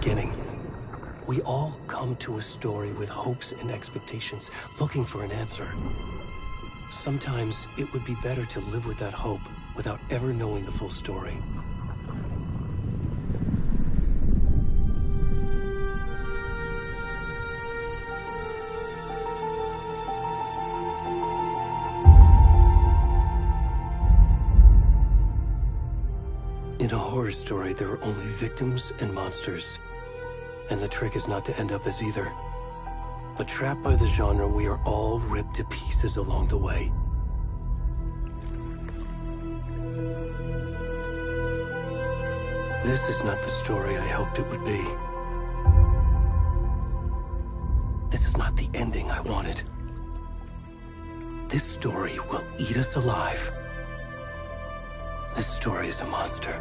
beginning. We all come to a story with hopes and expectations, looking for an answer. Sometimes it would be better to live with that hope without ever knowing the full story. In a horror story, there are only victims and monsters. And the trick is not to end up as either. But trapped by the genre, we are all ripped to pieces along the way. This is not the story I hoped it would be. This is not the ending I wanted. This story will eat us alive. This story is a monster.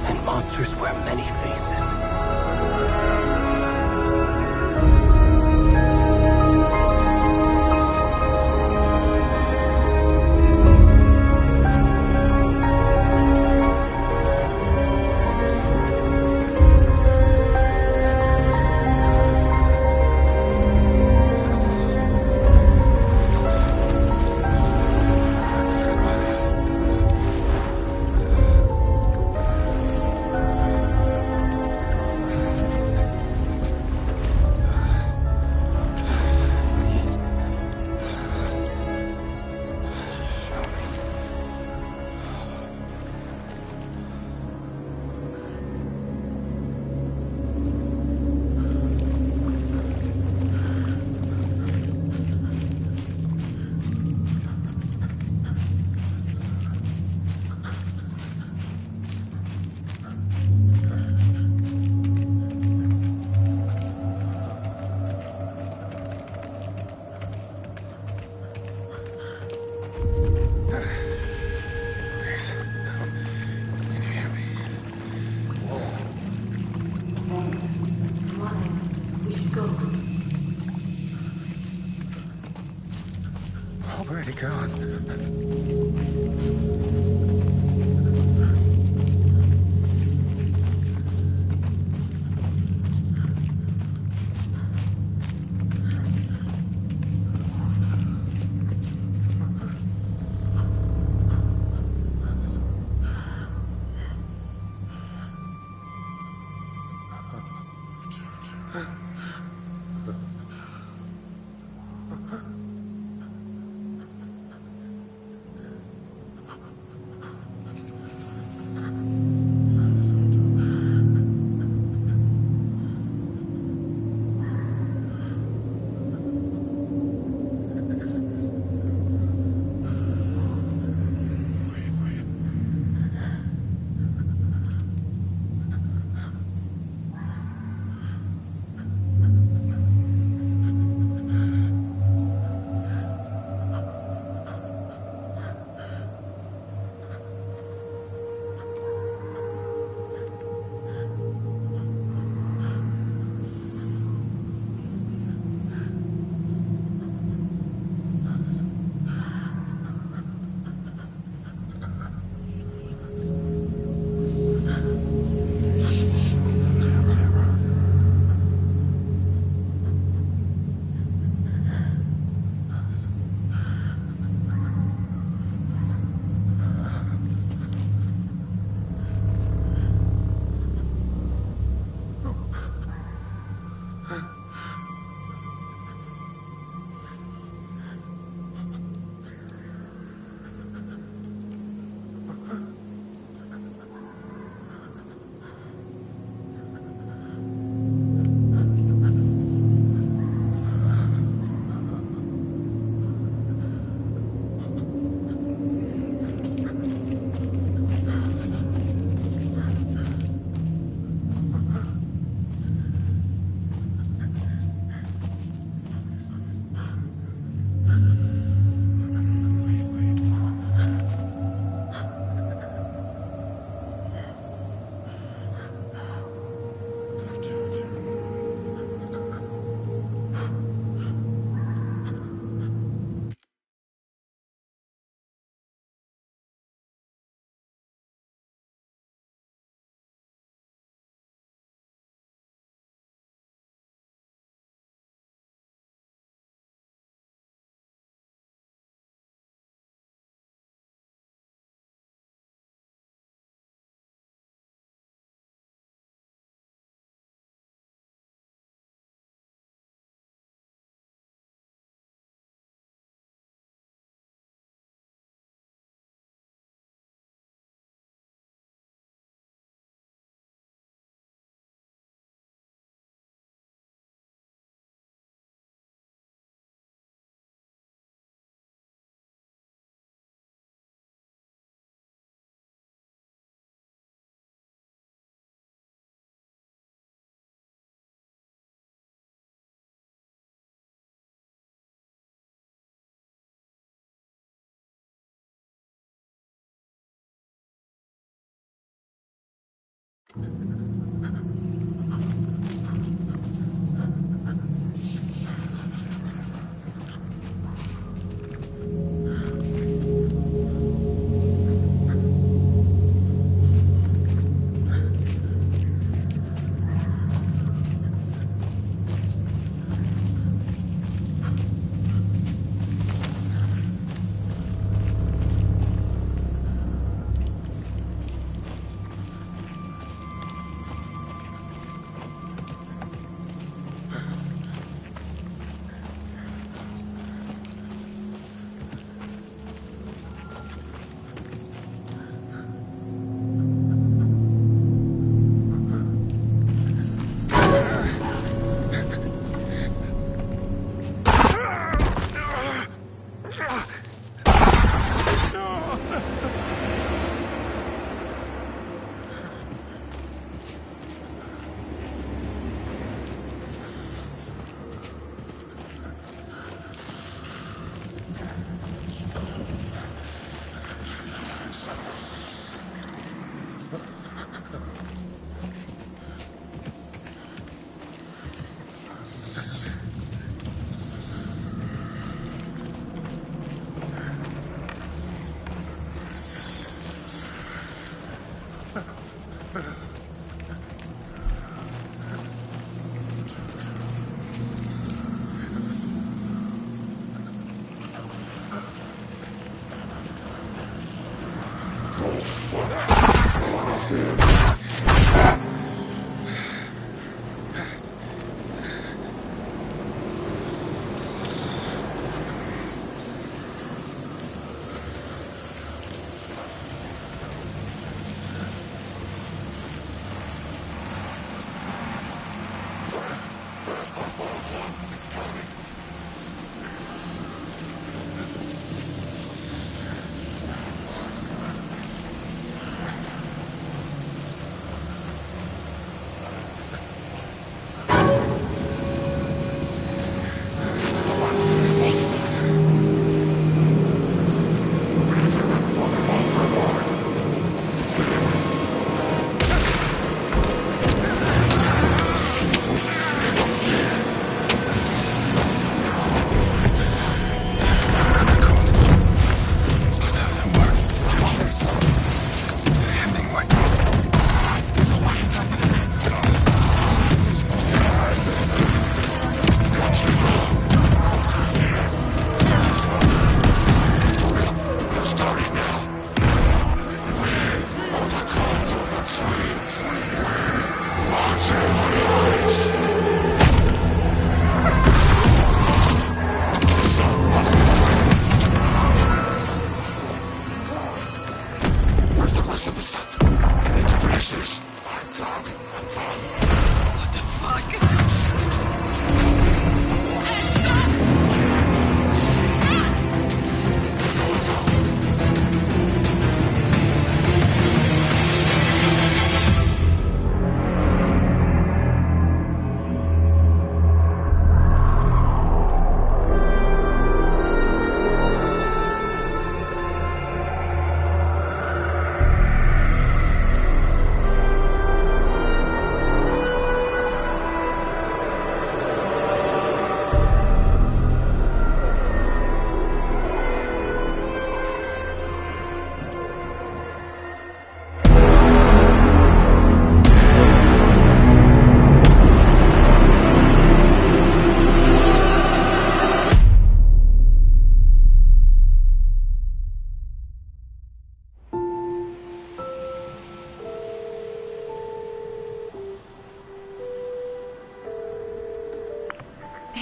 And monsters wear many faces. Where'd he gone?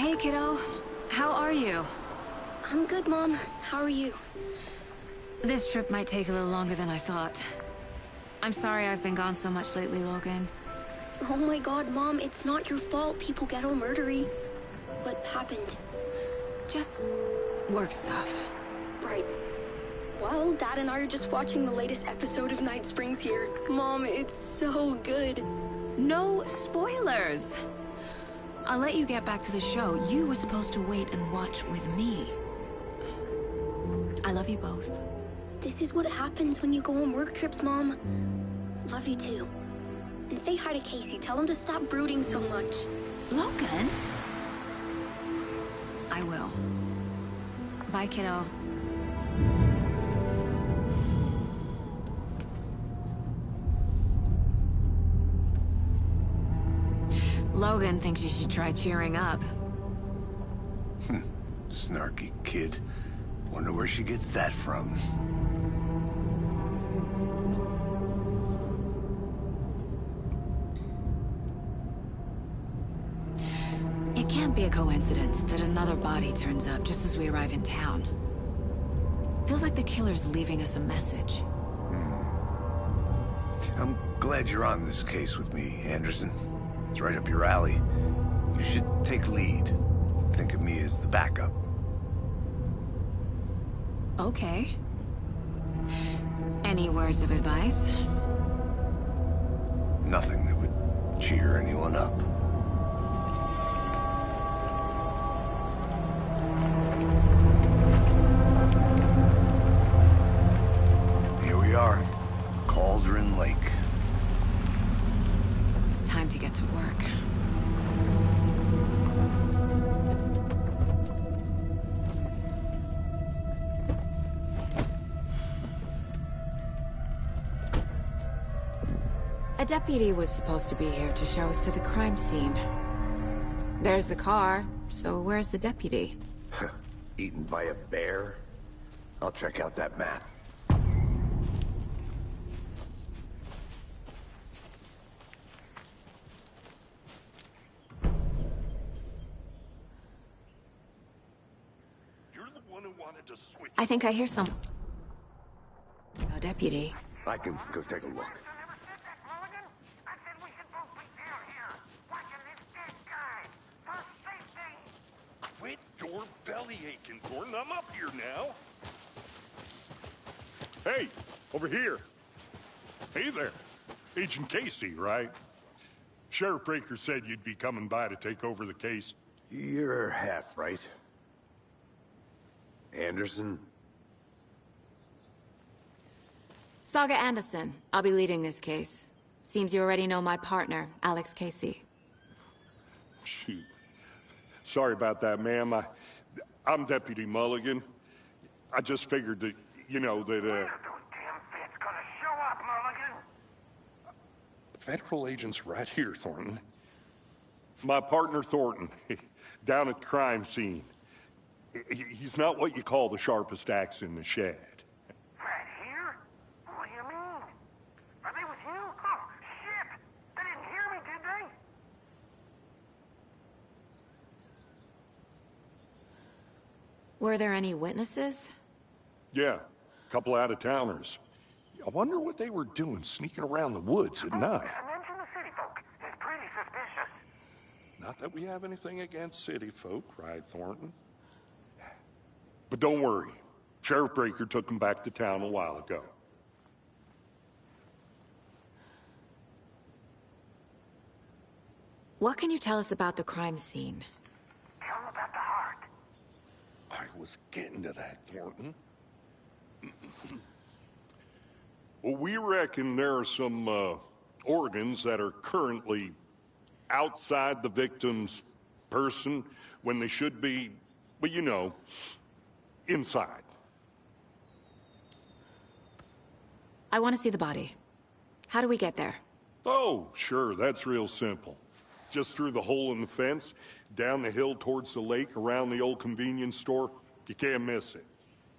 Hey, kiddo. How are you? I'm good, Mom. How are you? This trip might take a little longer than I thought. I'm sorry I've been gone so much lately, Logan. Oh my god, Mom, it's not your fault people get all murdery. What happened? Just work stuff. Right. Well, Dad and I are just watching the latest episode of Night Springs here. Mom, it's so good. No spoilers! I'll let you get back to the show. You were supposed to wait and watch with me. I love you both. This is what happens when you go on work trips, Mom. Love you too. And say hi to Casey. Tell him to stop brooding so much. Logan? I will. Bye, kiddo. Logan thinks you should try cheering up. Snarky kid. Wonder where she gets that from. It can't be a coincidence that another body turns up just as we arrive in town. Feels like the killer's leaving us a message. I'm glad you're on this case with me, Anderson. It's right up your alley. You should take lead. Think of me as the backup. Okay. Any words of advice? Nothing that would cheer anyone up. Here we are. Cauldron Lake. Time to get to work. A deputy was supposed to be here to show us to the crime scene. There's the car, so where's the deputy? Eaten by a bear? I'll check out that map. You're the one who wanted to switch. I think I hear some... Oh, deputy. I can go take a look. Quit your belly aching, Gordon. I'm up here now. Hey, over here. Hey there. Agent Casey, right? Sheriff Breaker said you'd be coming by to take over the case. You're half right. Anderson? Saga Anderson. I'll be leading this case. Seems you already know my partner, Alex Casey. Shoot. Sorry about that, ma'am. I'm Deputy Mulligan. I just figured that, you know, that, Federal agent's right here, Thornton. My partner, Thornton, down at the crime scene. He's not what you call the sharpest axe in the shed. Right here? What do you mean? Are they with you? Oh, shit! They didn't hear me, did they? Were there any witnesses? Yeah, a couple out-of-towners. I wonder what they were doing sneaking around the woods at night. Mention the city folk. It's pretty suspicious. Not that we have anything against city folk, right, Thornton? But don't worry. Sheriff Breaker took them back to town a while ago. What can you tell us about the crime scene? Tell them about the heart. I was getting to that, Thornton. Well, we reckon there are some organs that are currently outside the victim's person when they should be, well, you know, inside. I want to see the body. How do we get there? Oh, sure, that's real simple. Just through the hole in the fence, down the hill towards the lake, around the old convenience store. You can't miss it.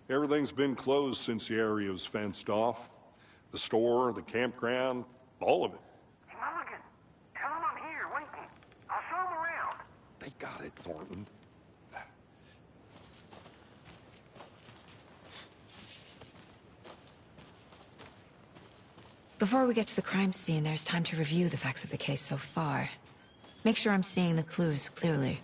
Everything's been closed since the area was fenced off. The store, the campground, all of it. Hey, Mulligan, tell them I'm here, waiting. I'll show them around. They got it, Thornton. Before we get to the crime scene, there's time to review the facts of the case so far. Make sure I'm seeing the clues clearly.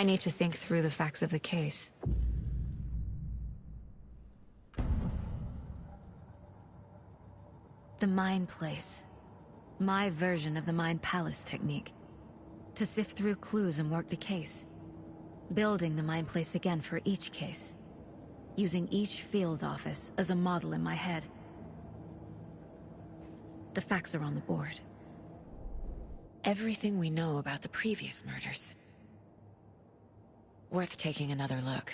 I need to think through the facts of the case. The Mind Place. My version of the Mind Palace technique. To sift through clues and work the case. Building the Mind Place again for each case. Using each field office as a model in my head. The facts are on the board. Everything we know about the previous murders. Worth taking another look.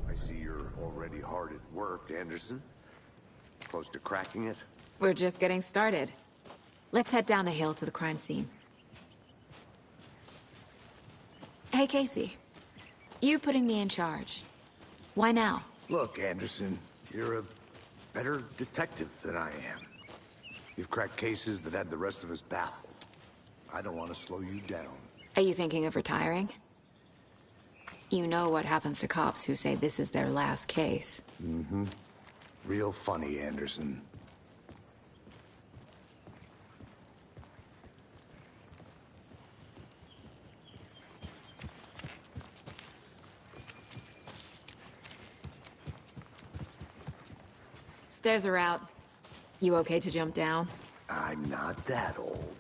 I see you're already hard at work, Anderson. Close to cracking it? We're just getting started. Let's head down the hill to the crime scene. Hey, Casey. You putting me in charge. Why now? Look, Anderson, you're a better detective than I am. You've cracked cases that had the rest of us baffled. I don't want to slow you down. Are you thinking of retiring? You know what happens to cops who say this is their last case. Mm-hmm. Real funny, Anderson. Stairs are out. You okay to jump down? I'm not that old.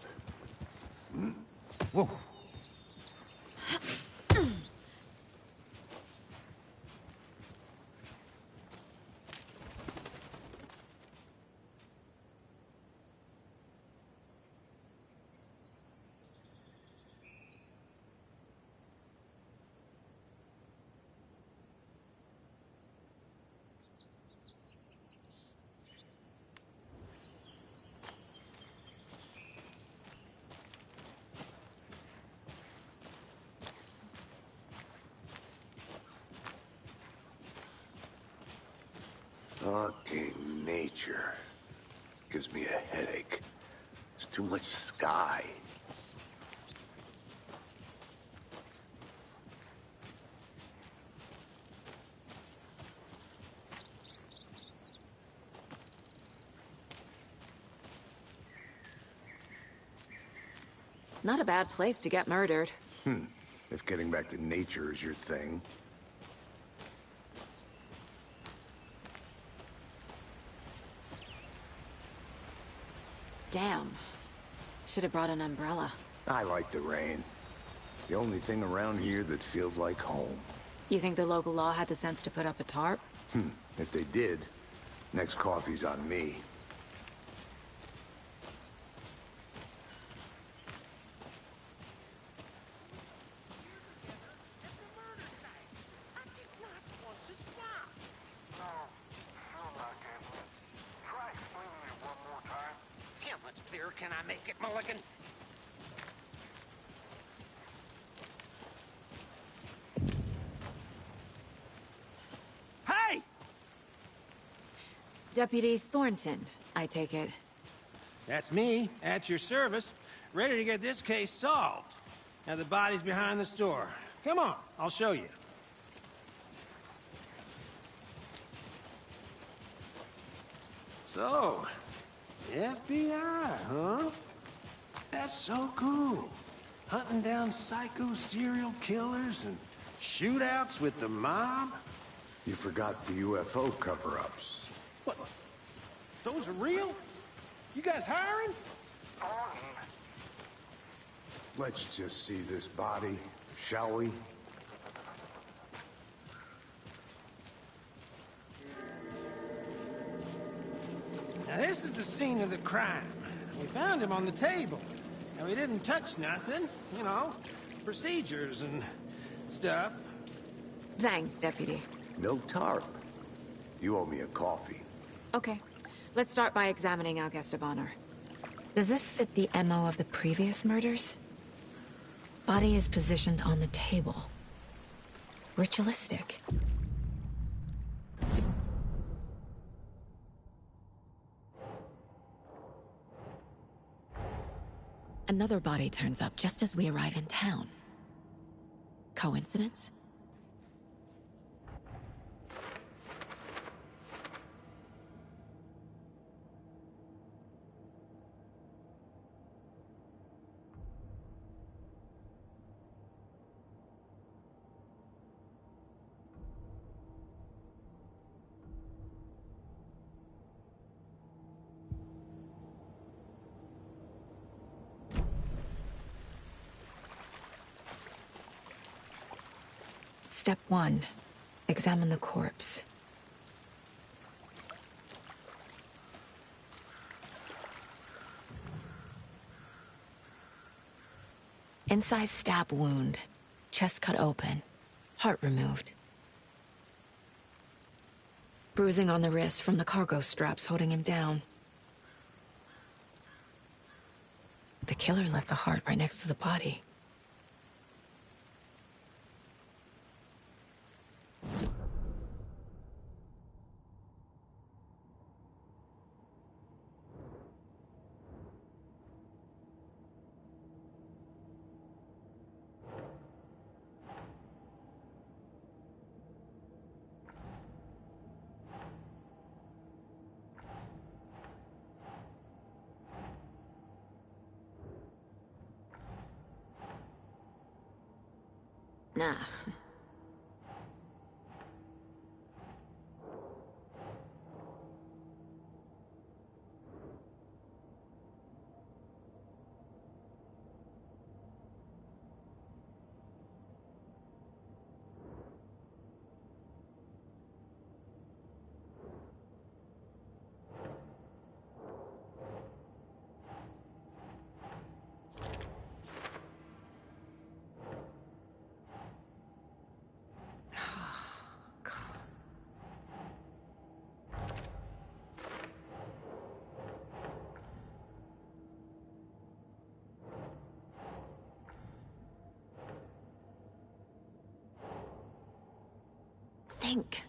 Whoa. Fucking nature. Gives me a headache. There's too much sky. Not a bad place to get murdered. If getting back to nature is your thing. Damn. Should have brought an umbrella. I like the rain. The only thing around here that feels like home. You think the local law had the sense to put up a tarp? If they did, next coffee's on me. How much clearer can I make it, Mulligan? Deputy Thornton, I take it. That's me, at your service, ready to get this case solved. Now the body's behind the store. Come on, I'll show you. So, FBI, huh? That's so cool. Hunting down psycho serial killers and shootouts with the mob? You forgot the UFO cover-ups. What? Those are real? You guys hiring? Let's just see this body, shall we? Now this is the scene of the crime. We found him on the table. And we didn't touch nothing, you know, procedures and stuff. Thanks, Deputy. No tarp. You owe me a coffee. Okay. Let's start by examining Al Estebaner. Does this fit the MO of the previous murders? Body is positioned on the table. Ritualistic. Another body turns up just as we arrive in town. Coincidence? Step 1. Examine the corpse. Incised stab wound. Chest cut open. Heart removed. Bruising on the wrist from the cargo straps holding him down. The killer left the heart right next to the body. Nah. Think.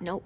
Nope.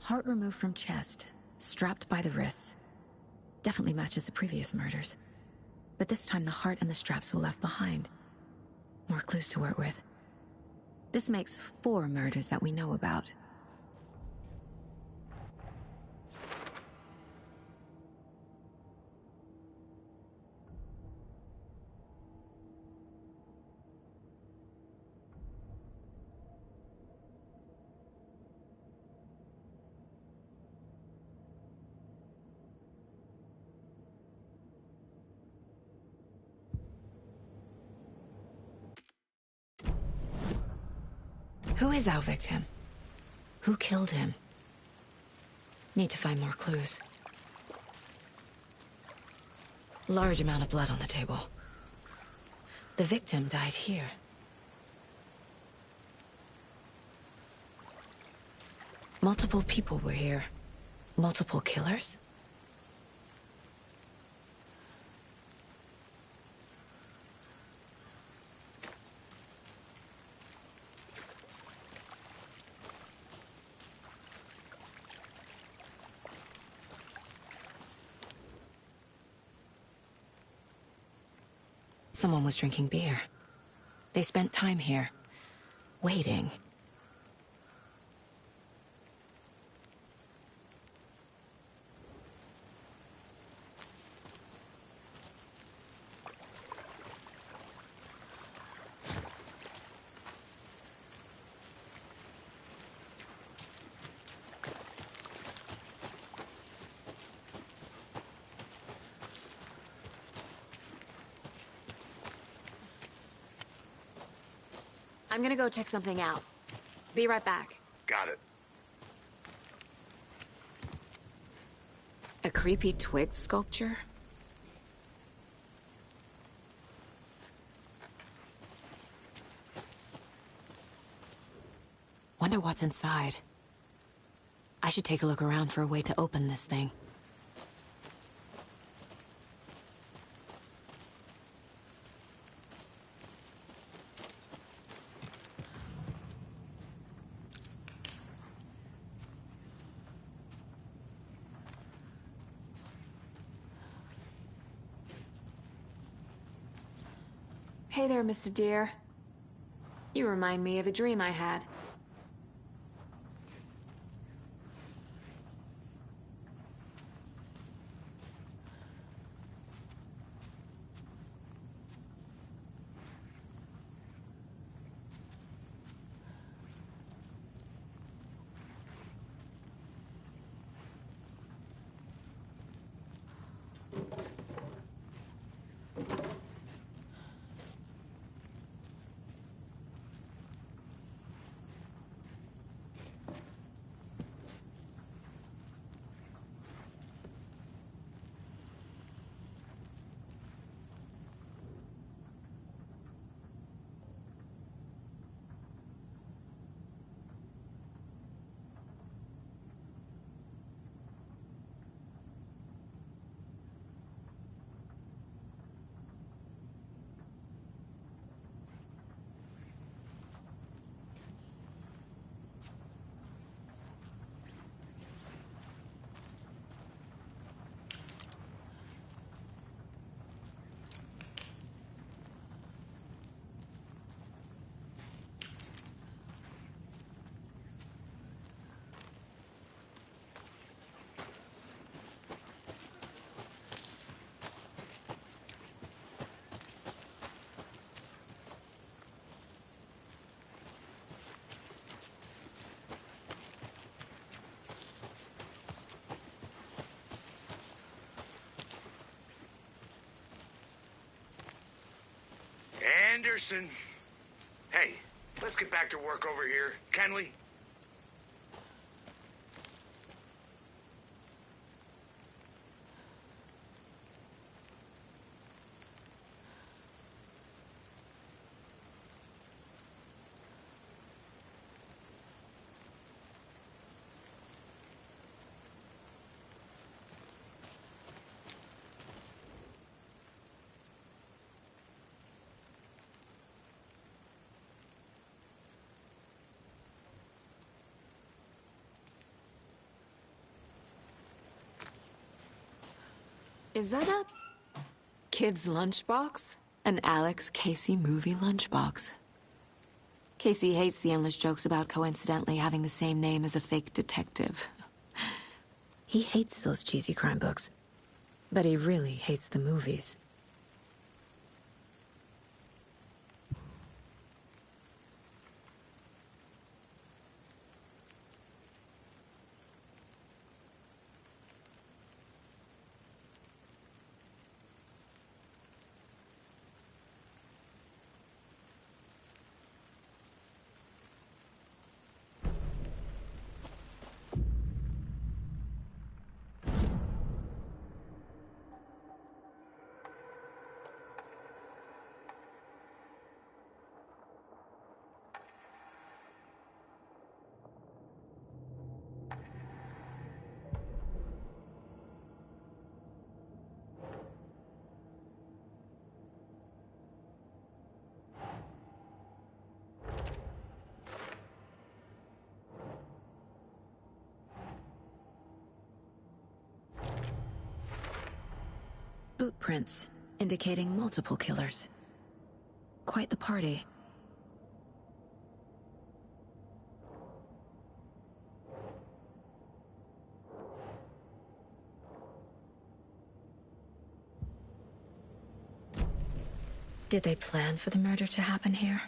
Heart removed from chest, strapped by the wrists. Definitely matches the previous murders. But this time the heart and the straps were left behind. More clues to work with. This makes 4 murders that we know about. Who is our victim? Who killed him? Need to find more clues. Large amount of blood on the table. The victim died here. Multiple people were here. Multiple killers? Someone was drinking beer. They spent time here, waiting. I'm gonna go check something out. Be right back. Got it. A creepy twig sculpture? Wonder what's inside. I should take a look around for a way to open this thing. Hey there, Mr. Deer. You remind me of a dream I had. Peterson. Hey, let's get back to work over here, can we? Is that a kid's lunchbox? An Alex Casey movie lunchbox. Casey hates the endless jokes about coincidentally having the same name as a fake detective. He hates those cheesy crime books, but he really hates the movies. Boot prints, indicating multiple killers. Quite the party. Did they plan for the murder to happen here?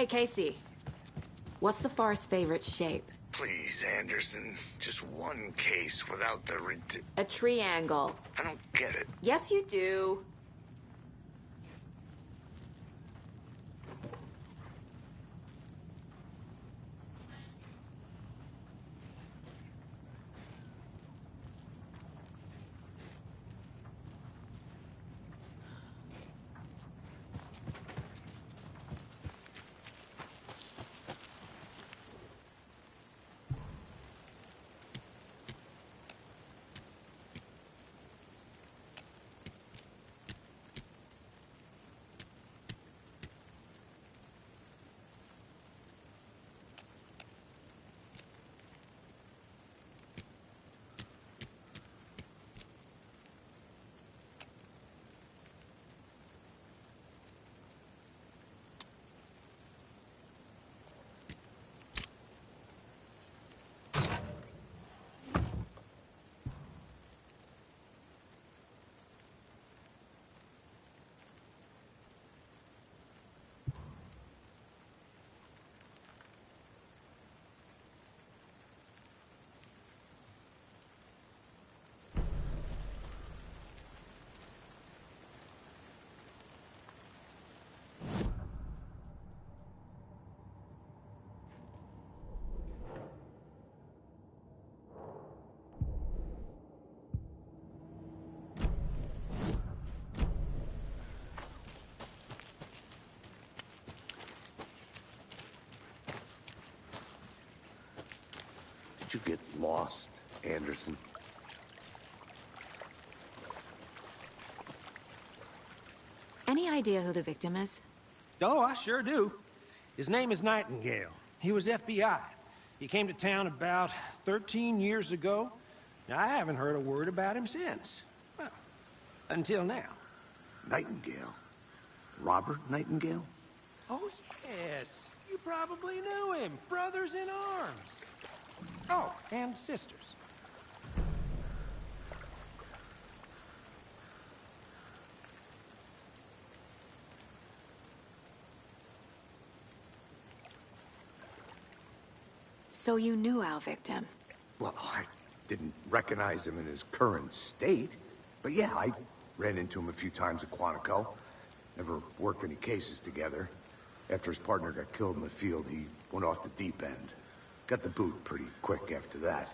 Hey, Casey. What's the Forest's favorite shape? Please, Anderson. Just one case without the A triangle. I don't get it. Yes, you do. Did you get lost, Anderson? Any idea who the victim is? Oh, I sure do. His name is Nightingale. He was FBI. He came to town about 13 years ago. Now, I haven't heard a word about him since. Well, until now. Nightingale? Robert Nightingale? Oh, yes. You probably knew him. Brothers in arms. Oh, and sisters. So you knew our victim? Well, I didn't recognize him in his current state. But yeah, I ran into him a few times at Quantico. Never worked any cases together. After his partner got killed in the field, he went off the deep end. Got the boot pretty quick after that.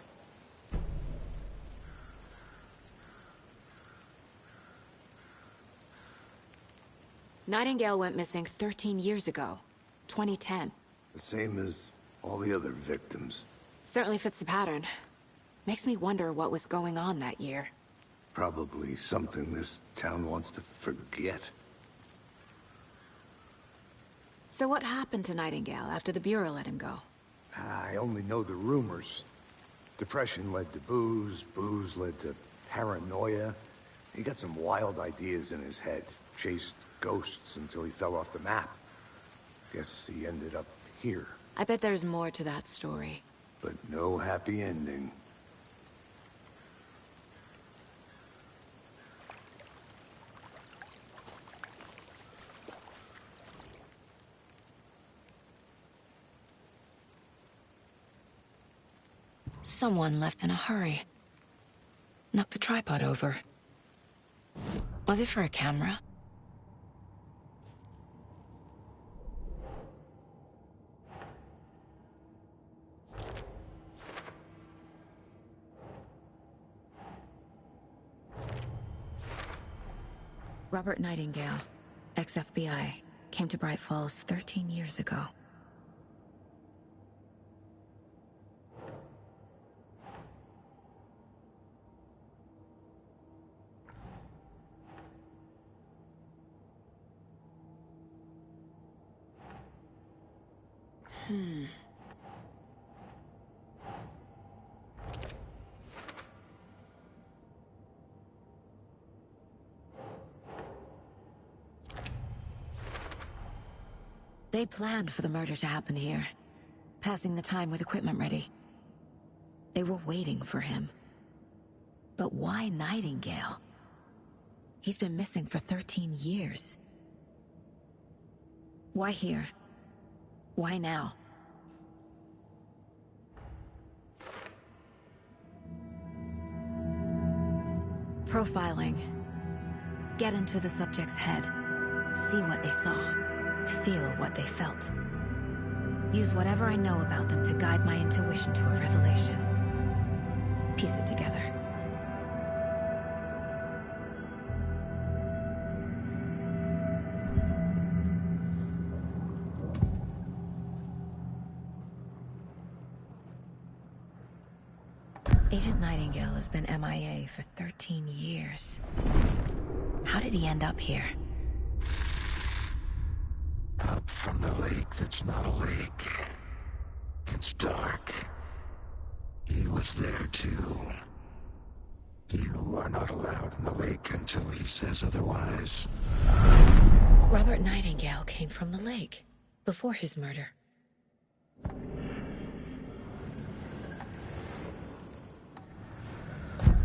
Nightingale went missing 13 years ago. 2010. The same as all the other victims. Certainly fits the pattern. Makes me wonder what was going on that year. Probably something this town wants to forget. So what happened to Nightingale after the Bureau let him go? I only know the rumors. Depression led to booze, booze led to paranoia. He got some wild ideas in his head, chased ghosts until he fell off the map. Guess he ended up here. I bet there's more to that story. But no happy ending. Someone left in a hurry. Knocked the tripod over. Was it for a camera? Robert Nightingale, ex-FBI, came to Bright Falls 13 years ago. They planned for the murder to happen here, passing the time with equipment ready. They were waiting for him. But why Nightingale? He's been missing for 13 years. Why here? Why now? Profiling. Get into the subject's head. See what they saw. Feel what they felt. Use whatever I know about them to guide my intuition to a revelation. Piece it together. Agent Nightingale has been MIA for 13 years. How did he end up here? Up from the lake that's not a lake. It's dark. He was there too. You are not allowed in the lake until he says otherwise. Robert Nightingale came from the lake, before his murder.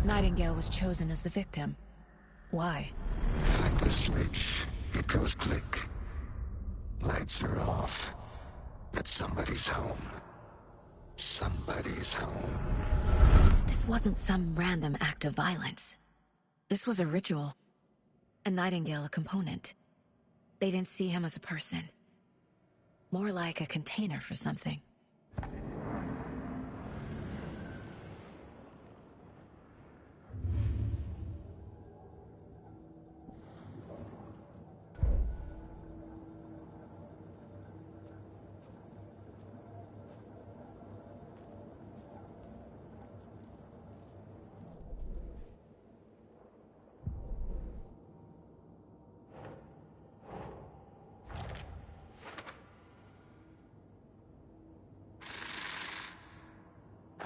Nightingale was chosen as the victim. Why? Find the switch. It goes click. Lights are off. But somebody's home. Somebody's home. This wasn't some random act of violence. This was a ritual. And Nightingale a component. They didn't see him as a person. More like a container for something.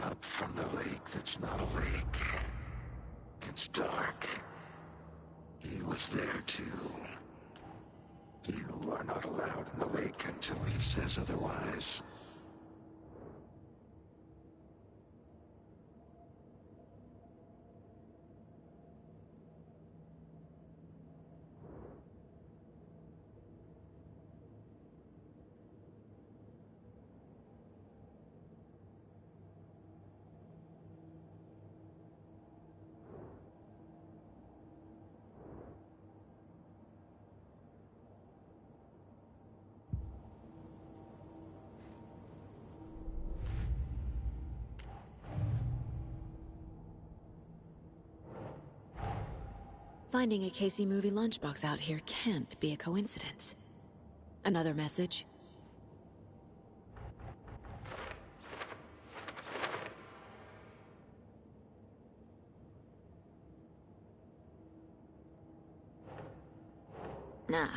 Up from the lake that's not a lake. It's dark. He was there too. You are not allowed in the lake until he says otherwise. Finding a Casey movie lunchbox out here can't be a coincidence. Another message? Nah.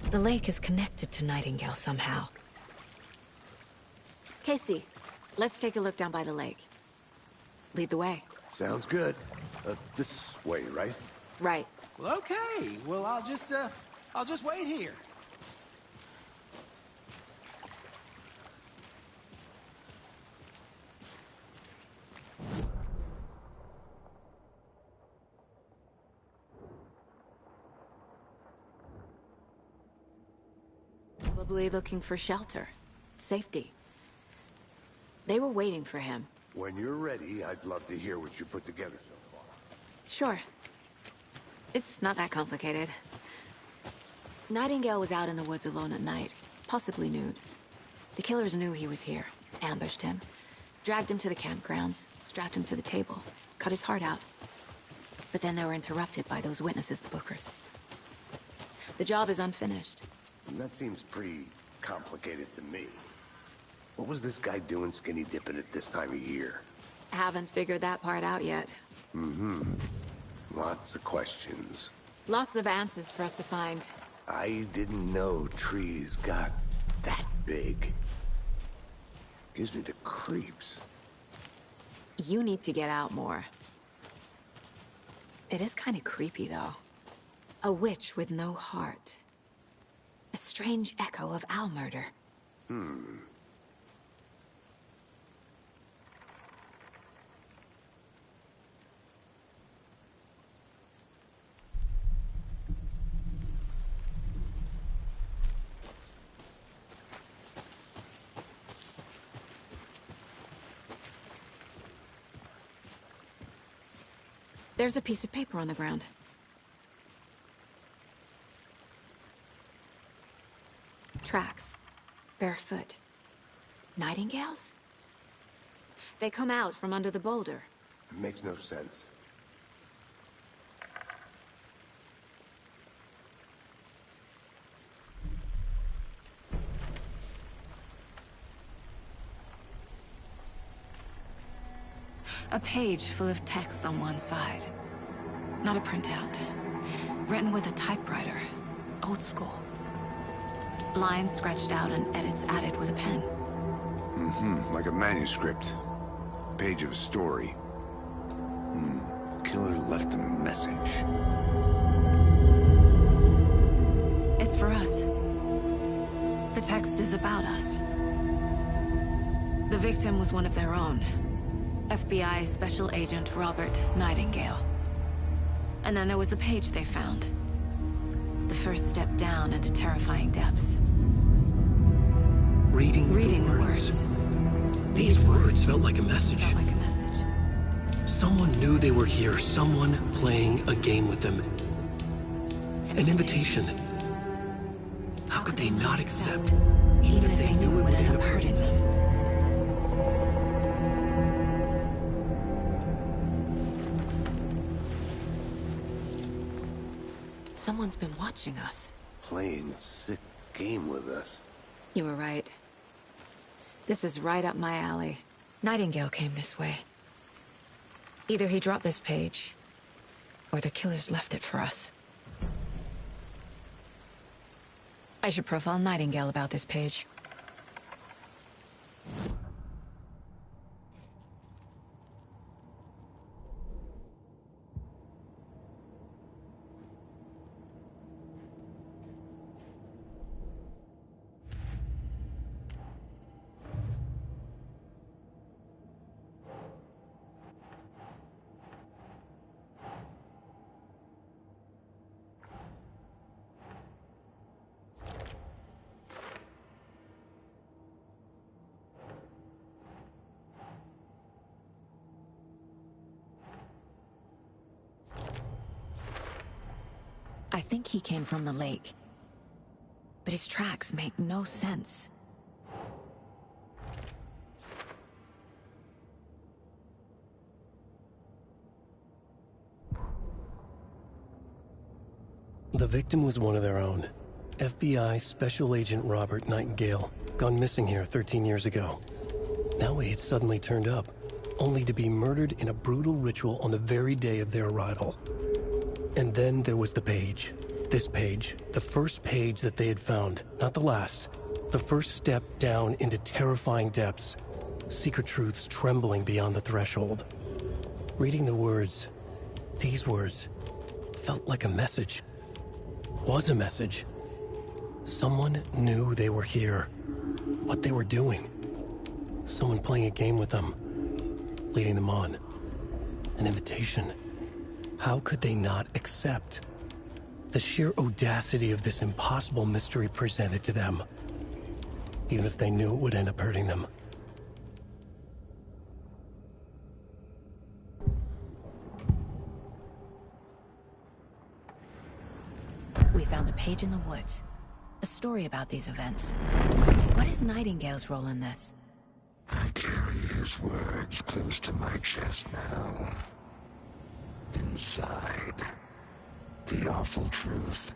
The lake is connected to Nightingale somehow. Casey, let's take a look down by the lake. Lead the way. Sounds good. This way, right? Right. Well, okay. Well, I'll just wait here. Probably looking for shelter. Safety. They were waiting for him. When you're ready, I'd love to hear what you put together so far. Sure. It's not that complicated. Nightingale was out in the woods alone at night, possibly nude. The killers knew he was here, ambushed him, dragged him to the campgrounds, strapped him to the table, cut his heart out. But then they were interrupted by those witnesses, the Bookers. The job is unfinished. That seems pretty complicated to me. What was this guy doing skinny dipping at this time of year? Haven't figured that part out yet. Lots of questions. Lots of answers for us to find. I didn't know trees got that big. Gives me the creeps. You need to get out more. It is kind of creepy, though. A witch with no heart. A strange echo of Al murder. There's a piece of paper on the ground. Tracks. Barefoot. Nightingales? They come out from under the boulder. It makes no sense. A page full of text on one side. Not a printout. Written with a typewriter. Old school. Lines scratched out and edits added with a pen. Like a manuscript. Page of a story. Killer left a message. It's for us. The text is about us. The victim was one of their own. FBI Special Agent Robert Nightingale. And then there was the page they found. The first step down into terrifying depths. Reading the words. These words felt like a message. Felt like a message. Someone knew they were here. Someone playing a game with them. An invitation. How could they not accept, even if they knew it would end up hurting them? Someone's been watching us. Playing a sick game with us. You were right. This is right up my alley. Nightingale came this way. Either he dropped this page, or the killers left it for us. I should profile Nightingale about this page. I think he came from the lake. But his tracks make no sense. The victim was one of their own. FBI Special Agent Robert Nightingale, gone missing here 13 years ago. Now he had suddenly turned up, only to be murdered in a brutal ritual on the very day of their arrival. And then there was the page. This page, the first page that they had found, not the last. The first step down into terrifying depths. Secret truths trembling beyond the threshold. Reading the words, these words, felt like a message. Was a message. Someone knew they were here. What they were doing. Someone playing a game with them. Leading them on. An invitation. How could they not accept? The sheer audacity of this impossible mystery presented to them. Even if they knew it would end up hurting them. We found a page in the woods. A story about these events. What is Nightingale's role in this? I carry his words close to my chest now. Inside, the awful truth.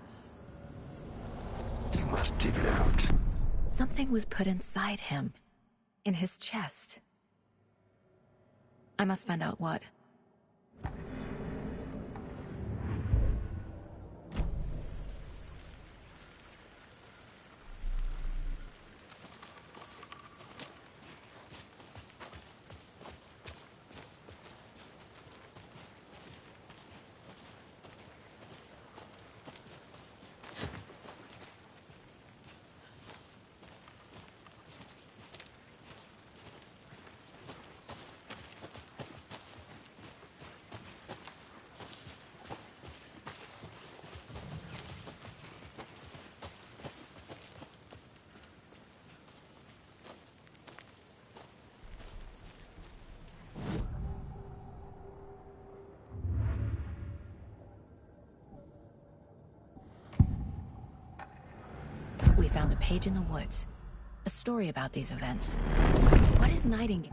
You must dig it out. Something was put inside him. In his chest. I must find out what. found a page in the woods. A story about these events. What is Nightingale?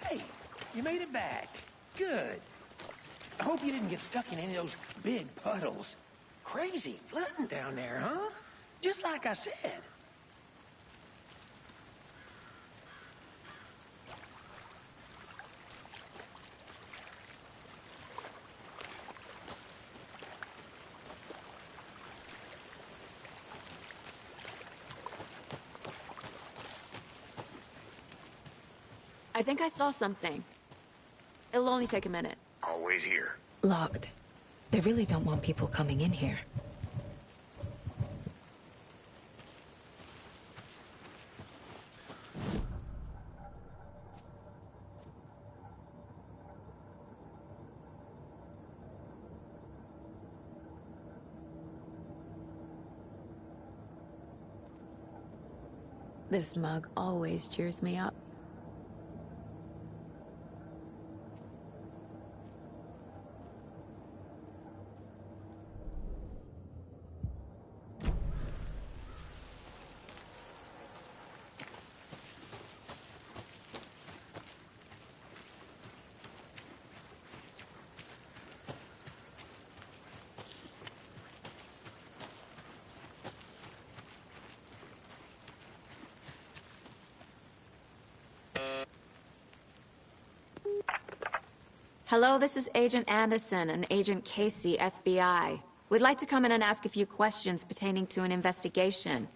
Hey, you made it back. Good. I hope you didn't get stuck in any of those big puddles. Crazy flooding down there, huh? Just like I said. I think I saw something. It'll only take a minute. Always here. Locked. They really don't want people coming in here. This mug always cheers me up. Hello, this is Agent Anderson and Agent Casey, FBI. We'd like to come in and ask a few questions pertaining to an investigation.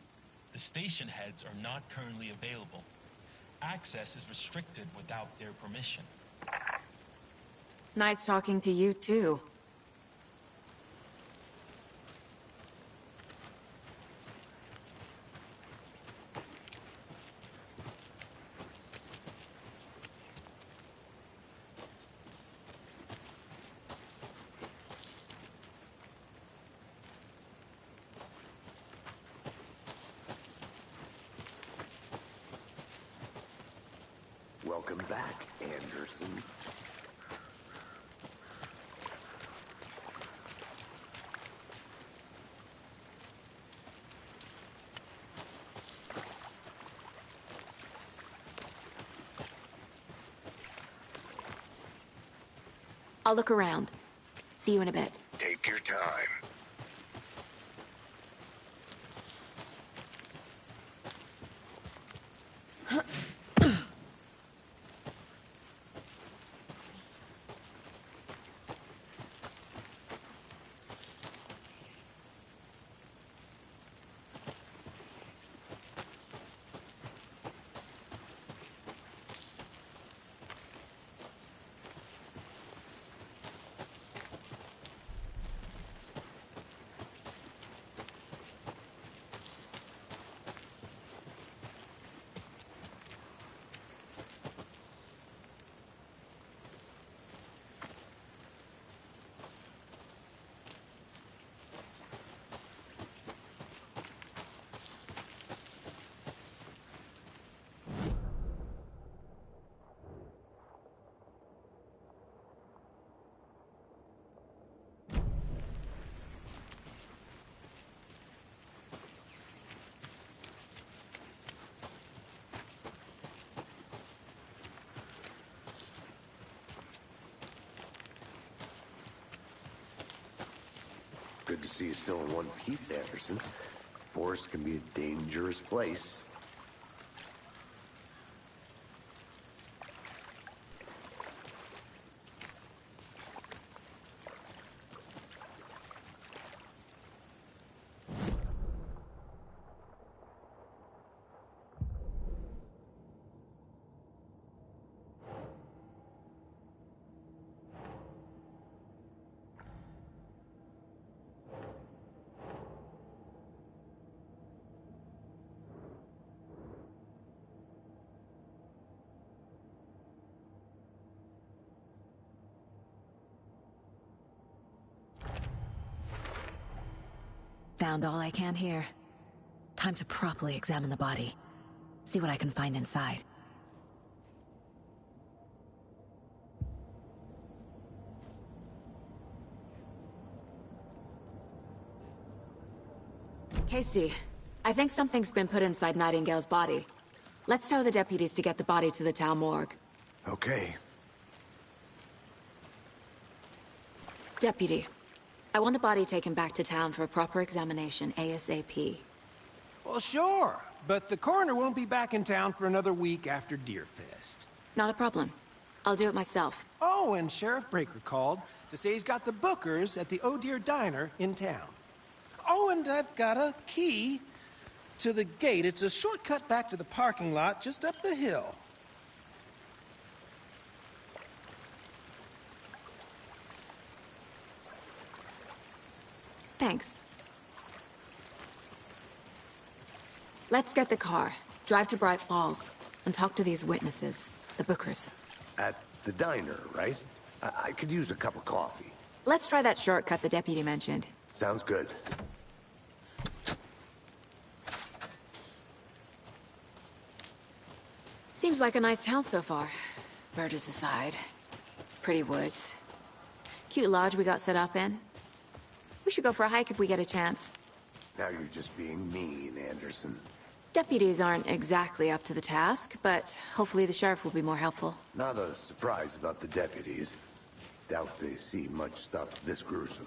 The station heads are not currently available. Access is restricted without their permission. Nice talking to you, too. Welcome back, Anderson. I'll look around. See you in a bit. Take your time. Good to see you still in one piece, Anderson. Forest can be a dangerous place. found all I can here. Time to properly examine the body. See what I can find inside. Casey, I think something's been put inside Nightingale's body. Let's tell the deputies to get the body to the town morgue. Okay. Deputy, I want the body taken back to town for a proper examination ASAP. Well, sure, but the coroner won't be back in town for another week after Deerfest. Not a problem. I'll do it myself. Oh, and Sheriff Breaker called to say he's got the Bookers at the Oh Deer Diner in town. Oh, and I've got a key to the gate. It's a shortcut back to the parking lot just up the hill. Thanks. Let's get the car, drive to Bright Falls, and talk to these witnesses, the Bookers. At the diner, right? I could use a cup of coffee. Let's try that shortcut the deputy mentioned. Sounds good. Seems like a nice town so far. Murders aside. Pretty woods. Cute lodge we got set up in. We should go for a hike if we get a chance. Now you're just being mean, Anderson. Deputies aren't exactly up to the task, but hopefully the sheriff will be more helpful. Not a surprise about the deputies. Doubt they see much stuff this gruesome.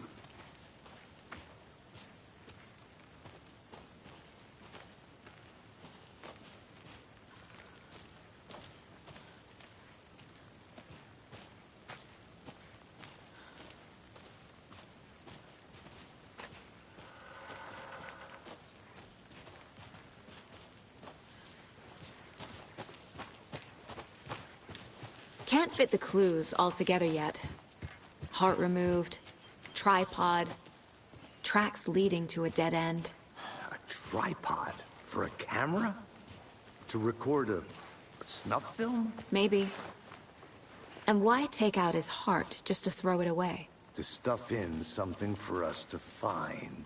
Can't fit the clues all together yet. Heart removed, tripod, tracks leading to a dead end. A tripod? For a camera? To record a snuff film? Maybe. And why take out his heart just to throw it away? To stuff in something for us to find.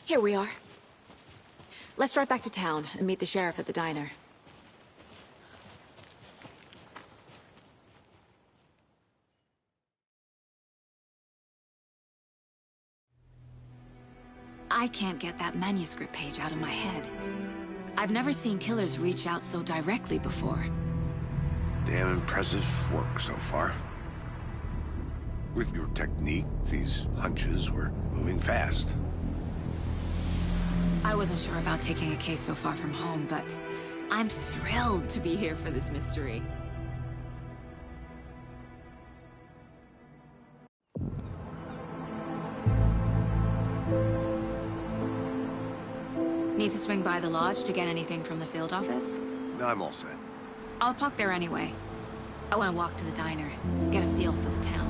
Here we are. Let's drive back to town and meet the sheriff at the diner. I can't get that manuscript page out of my head. I've never seen killers reach out so directly before. Damn impressive work so far. With your technique, these hunches were moving fast. I wasn't sure about taking a case so far from home, but I'm thrilled to be here for this mystery. Need to swing by the lodge to get anything from the field office? I'm all set. I'll park there anyway. I want to walk to the diner, get a feel for the town.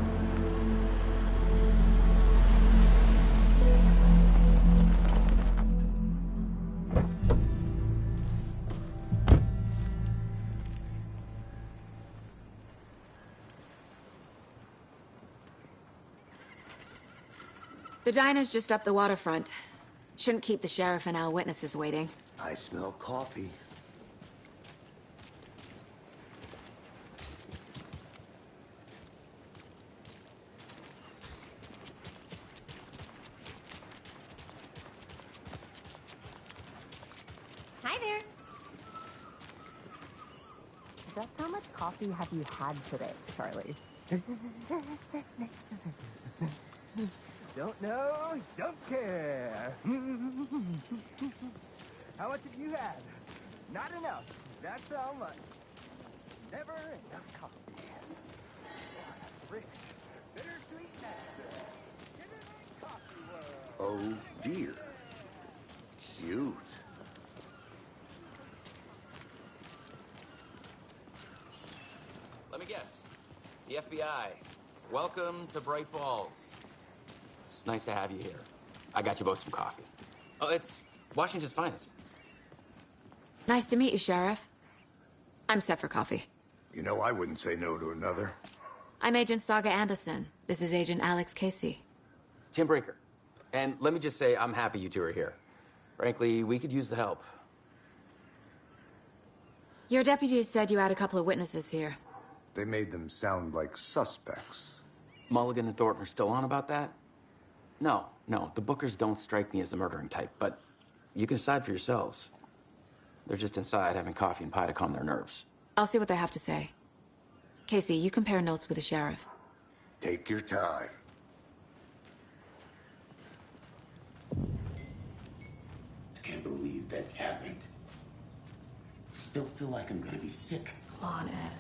The diner's just up the waterfront. Shouldn't keep the sheriff and our witnesses waiting. I smell coffee. Hi there. Just how much coffee have you had today, Charlie? Don't know, don't care. How much have you had? Not enough. That's how much. Never enough coffee. Rich, bittersweet nectar. Coffee world. Oh dear. Cute. Let me guess. The FBI. Welcome to Bright Falls. It's nice to have you here. I got you both some coffee. Oh, it's Washington's finest. Nice to meet you, Sheriff. I'm set for coffee. You know, I wouldn't say no to another. I'm Agent Saga Anderson. This is Agent Alex Casey. Tim Breaker. And let me just say, I'm happy you two are here. Frankly, we could use the help. Your deputies said you had a couple of witnesses here. They made them sound like suspects. Mulligan and Thornton are still on about that? No, the Bookers don't strike me as the murdering type, but you can decide for yourselves. They're just inside having coffee and pie to calm their nerves. I'll see what they have to say. Casey, you compare notes with the sheriff. Take your time. I can't believe that happened. I still feel like I'm gonna be sick. Come on, Ed.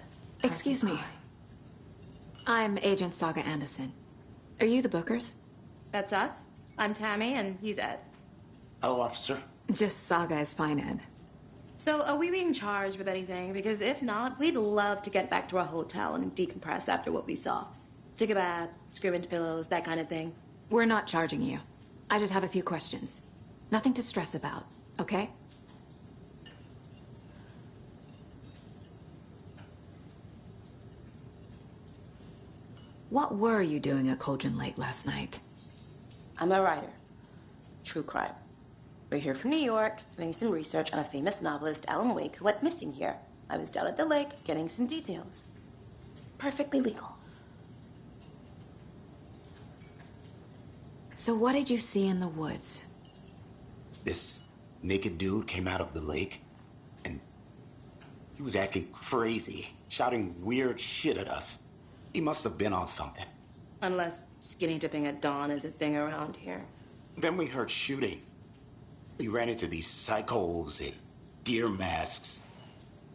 Excuse me. I'm Agent Saga Anderson. Are you the Bookers? That's us. I'm Tammy, and he's Ed. Hello, officer. Just Saga is fine, Ed. So, are we being charged with anything? Because if not, we'd love to get back to our hotel and decompress after what we saw. Take a bath, scream into pillows, that kind of thing. We're not charging you. I just have a few questions. Nothing to stress about, okay? What were you doing at Cauldron Lake last night? I'm a writer. True crime. We're here from New York, doing some research on a famous novelist, Alan Wake, who went missing here. I was down at the lake, getting some details. Perfectly legal. So what did you see in the woods? This naked dude came out of the lake, and he was acting crazy, shouting weird shit at us. He must have been on something. Unless skinny dipping at dawn is a thing around here. Then we heard shooting. We ran into these psychos in deer masks.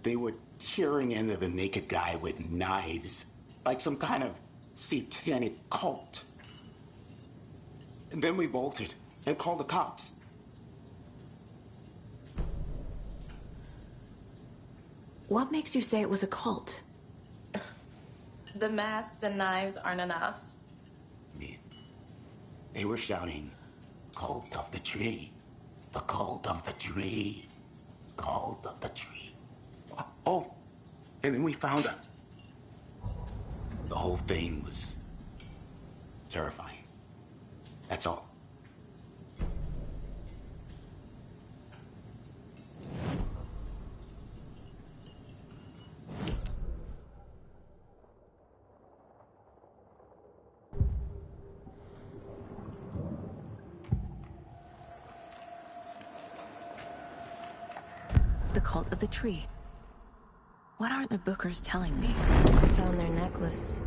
They were tearing into the naked guy with knives, like some kind of satanic cult. And then we bolted and called the cops. What makes you say it was a cult? The masks and knives aren't enough. They were shouting, "Cult of the tree, the cult of the tree, cult of the tree." Oh, and then we found out. The whole thing was terrifying. That's all. The cult of the tree. What aren't the Bookers telling me? I found their necklace.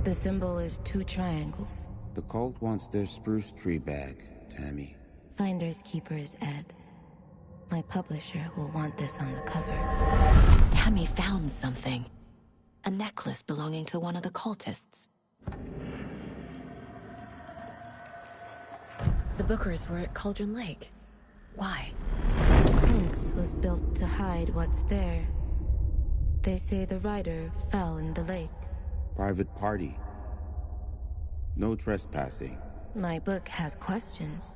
The symbol is 2 triangles. The cult wants their spruce tree back, Tammy. Finders keepers, Ed. My publisher will want this on the cover. Tammy found something. A necklace belonging to one of the cultists. The Bookers were at Cauldron Lake. Why? The fence was built to hide what's there. They say the writer fell in the lake. Private party. No trespassing. My book has questions.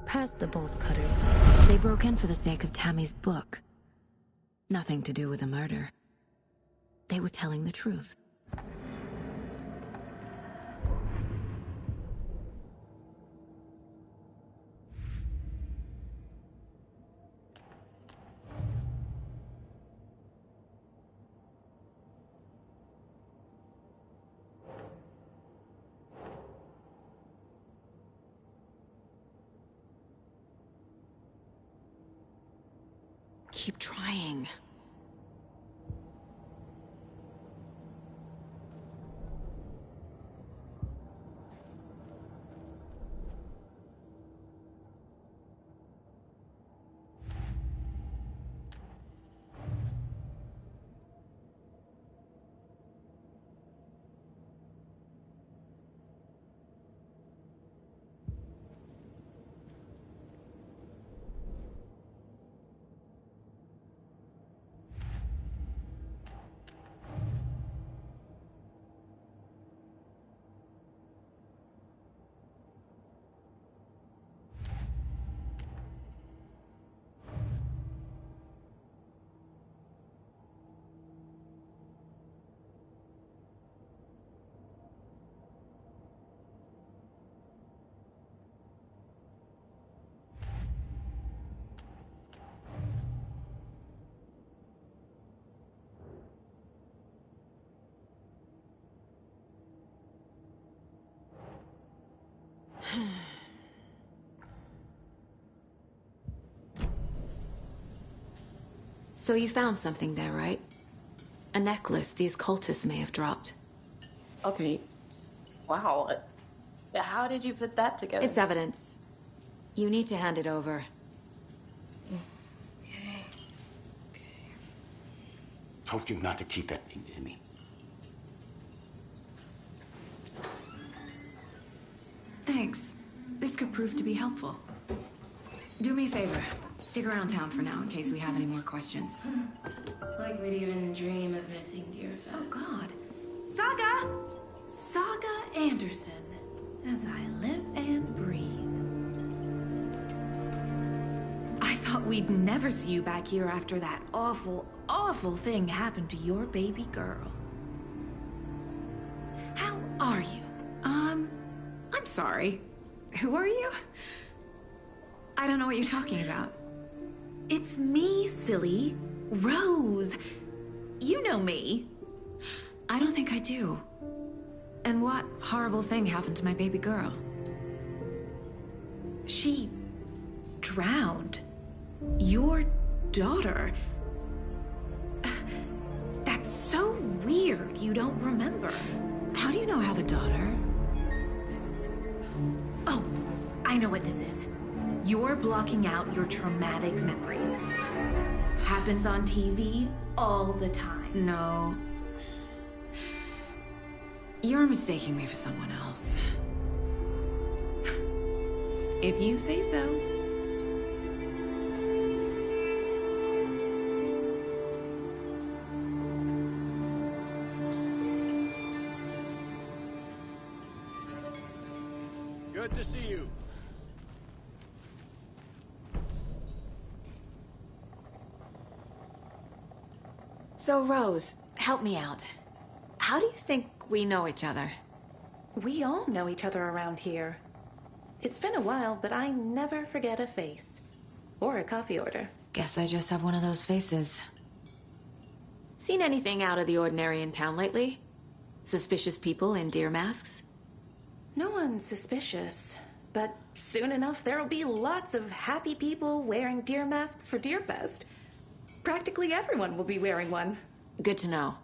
Past the bolt cutters. They broke in for the sake of Tammy's book. Nothing to do with a murder. They were telling the truth. Keep trying. So you found something there, right? A necklace these cultists may have dropped. Okay. Wow. How did you put that together? It's evidence. You need to hand it over. Okay. Told you not to keep that thing to me. Thanks. This could prove to be helpful. Do me a favor. Stick around town for now in case we have any more questions. Like we'd even dream of missing Deerfest. Oh, God. Saga! Saga Anderson. As I live and breathe. I thought we'd never see you back here after that awful, awful thing happened to your baby girl. How are you? I'm sorry. Who are you? I don't know what you're talking about. It's me, silly. Rose. You know me. I don't think I do. And what horrible thing happened to my baby girl? She drowned. Your daughter. That's so weird you don't remember. How do you know I have a daughter? Oh, I know what this is. You're blocking out your traumatic memories. Happens on TV all the time. No. You're mistaking me for someone else. If you say so. Good to see you. So, Rose, help me out. How do you think we know each other? We all know each other around here. It's been a while, but I never forget a face. Or a coffee order. Guess I just have one of those faces. Seen anything out of the ordinary in town lately? Suspicious people in deer masks? No one's suspicious. But soon enough, there'll be lots of happy people wearing deer masks for Deerfest. Practically everyone will be wearing one. Good to know.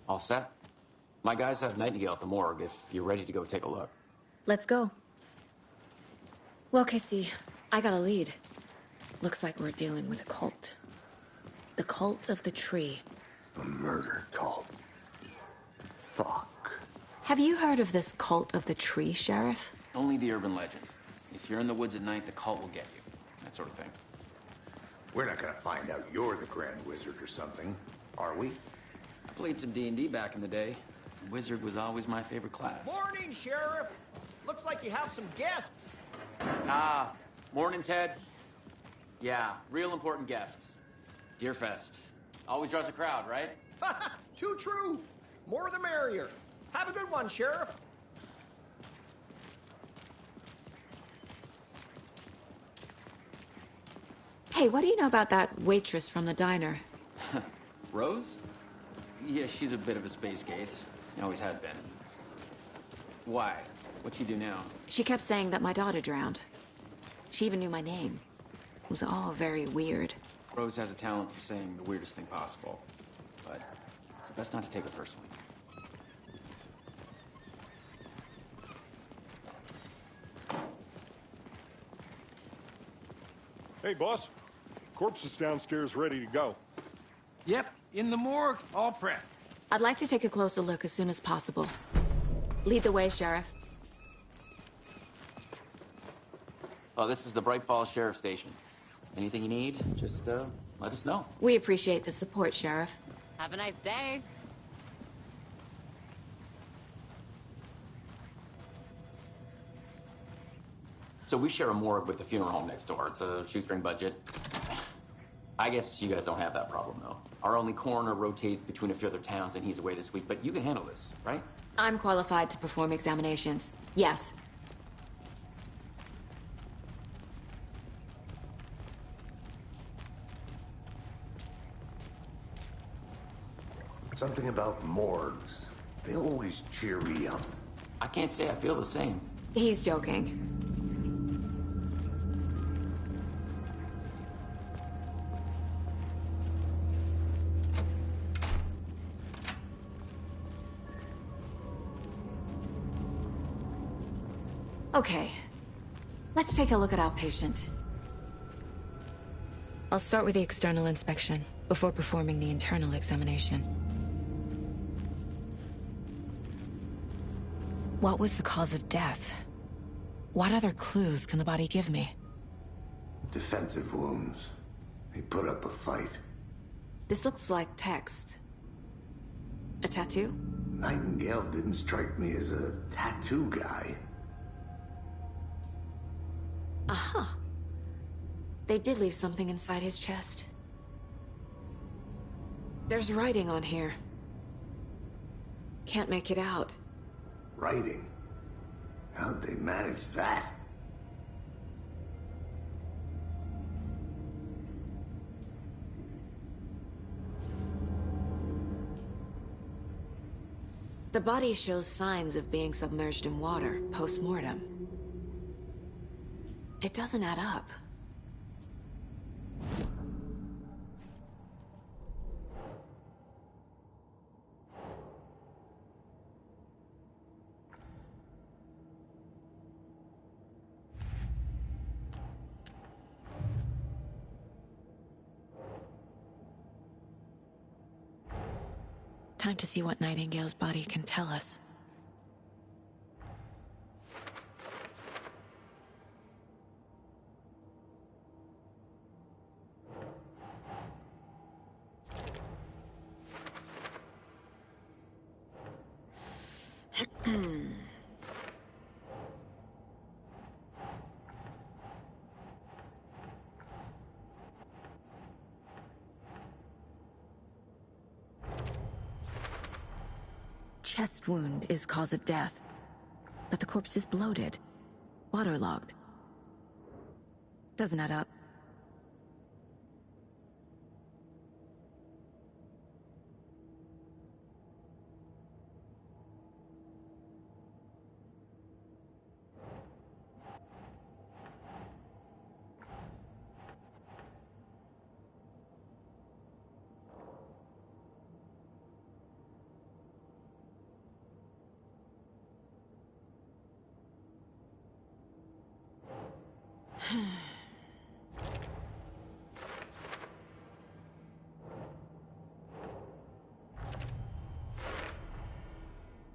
All set? My guys have Nightingale at the morgue if you're ready to go take a look. Let's go. Well, Casey, I got a lead. Looks like we're dealing with a cult. The Cult of the Tree. A murder cult. Fuck. Have you heard of this Cult of the Tree, Sheriff? Only the urban legend. If you're in the woods at night, the cult will get you. That sort of thing. We're not gonna find out you're the Grand Wizard or something, are we? I played some D&D back in the day. Wizard was always my favorite class. Morning, Sheriff. Looks like you have some guests. Ah, morning, Ted. Yeah, real important guests. Deerfest. Always draws a crowd, right? Too true. More the merrier. Have a good one, Sheriff. Hey, what do you know about that waitress from the diner? Rose? Yeah, she's a bit of a space case. Always has been. Why? What'd she do now? She kept saying that my daughter drowned. She even knew my name. It was all very weird. Rose has a talent for saying the weirdest thing possible. But it's best not to take it personally. Hey, boss. Corpse is downstairs ready to go. Yep, in the morgue, all prepped. I'd like to take a closer look as soon as possible. Lead the way, Sheriff. Oh, this is the Bright Falls Sheriff Station. Anything you need, just let us know. We appreciate the support, Sheriff. Have a nice day. So we share a morgue with the funeral home next door. It's a shoestring budget. I guess you guys don't have that problem, though. Our only coroner rotates between a few other towns, and he's away this week, but you can handle this, right? I'm qualified to perform examinations. Yes. Something about morgues. They always cheer me up. I can't say I feel the same. He's joking. Okay. Let's take a look at our patient. I'll start with the external inspection before performing the internal examination. What was the cause of death? What other clues can the body give me? Defensive wounds. He put up a fight. This looks like text. A tattoo? Nightingale didn't strike me as a tattoo guy. Aha. They did leave something inside his chest. There's writing on here. Can't make it out. Writing? How'd they manage that? The body shows signs of being submerged in water post-mortem. It doesn't add up. Time to see what Nightingale's body can tell us. Chest wound is cause of death, but the corpse is bloated, waterlogged. Doesn't add up.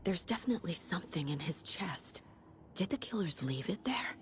There's definitely something in his chest. Did the killers leave it there?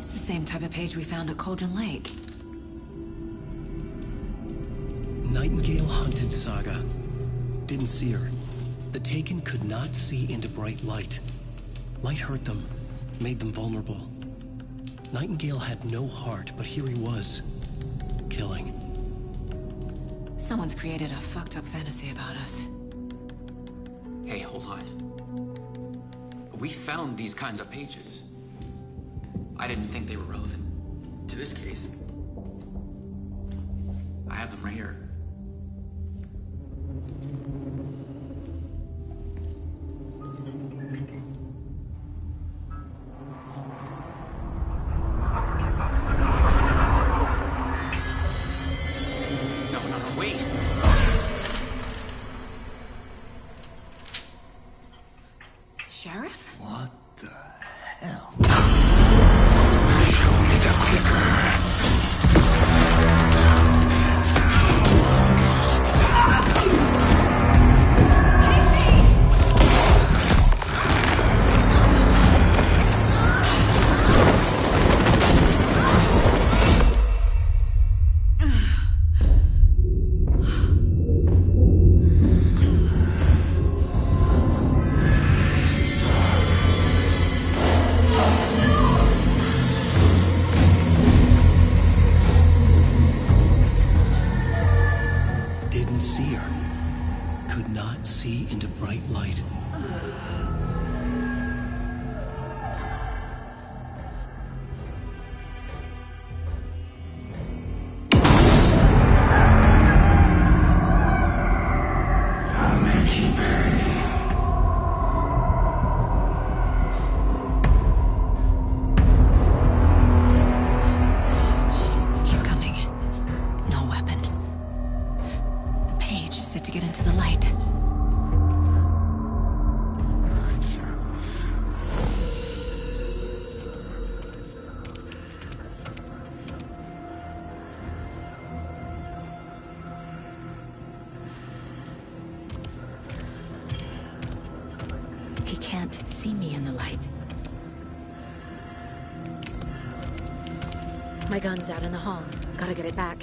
Same type of page we found at Cauldron Lake. Nightingale hunted Saga. Didn't see her. The Taken could not see into bright light. Light hurt them, made them vulnerable. Nightingale had no heart, but here he was, killing. Someone's created a fucked up fantasy about us. Hey, hold on. We found these kinds of pages. I didn't think they were relevant to this case. I have them right here. No, wait! Sheriff? What the hell? Casey! here could not see into bright light. He's coming. No weapon. The page set to get into the light. He can't see me in the light. My gun's out in the hall. Gotta get it back.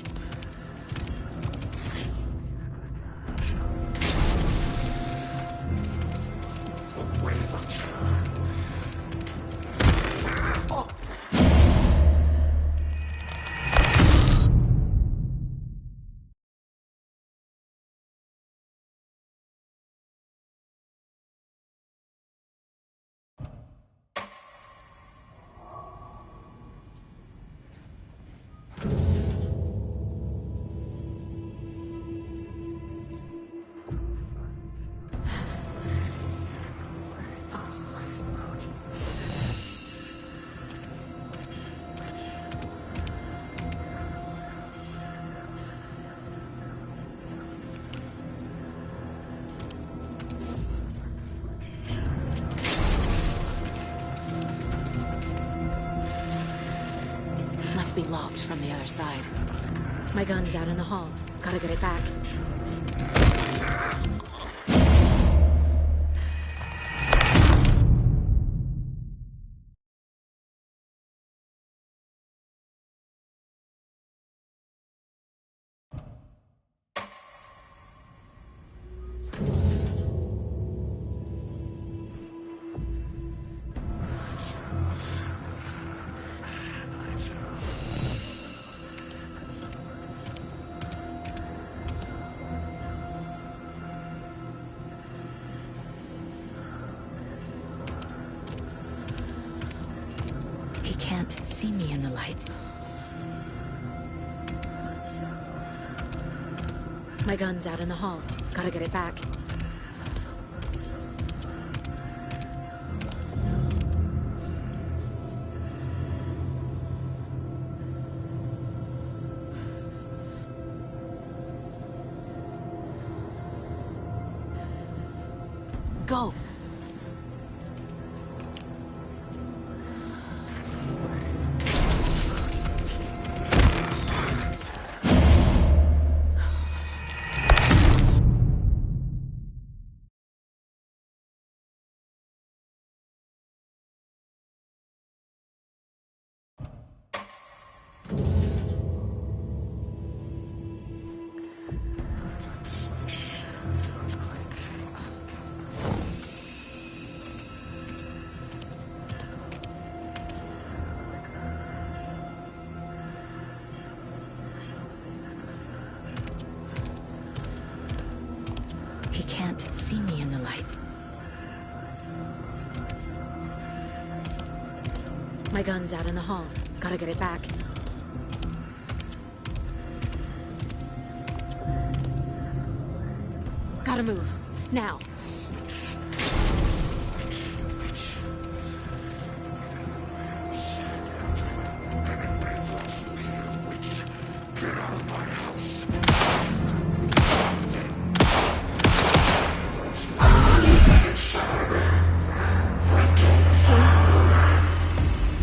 Must be locked from the other side. My gun's out in the hall. Gotta get it back. He can't see me in the light. My gun's out in the hall. Gotta get it back. Go! He can't see me in the light. My gun's out in the hall. Gotta get it back. Gotta move. Now.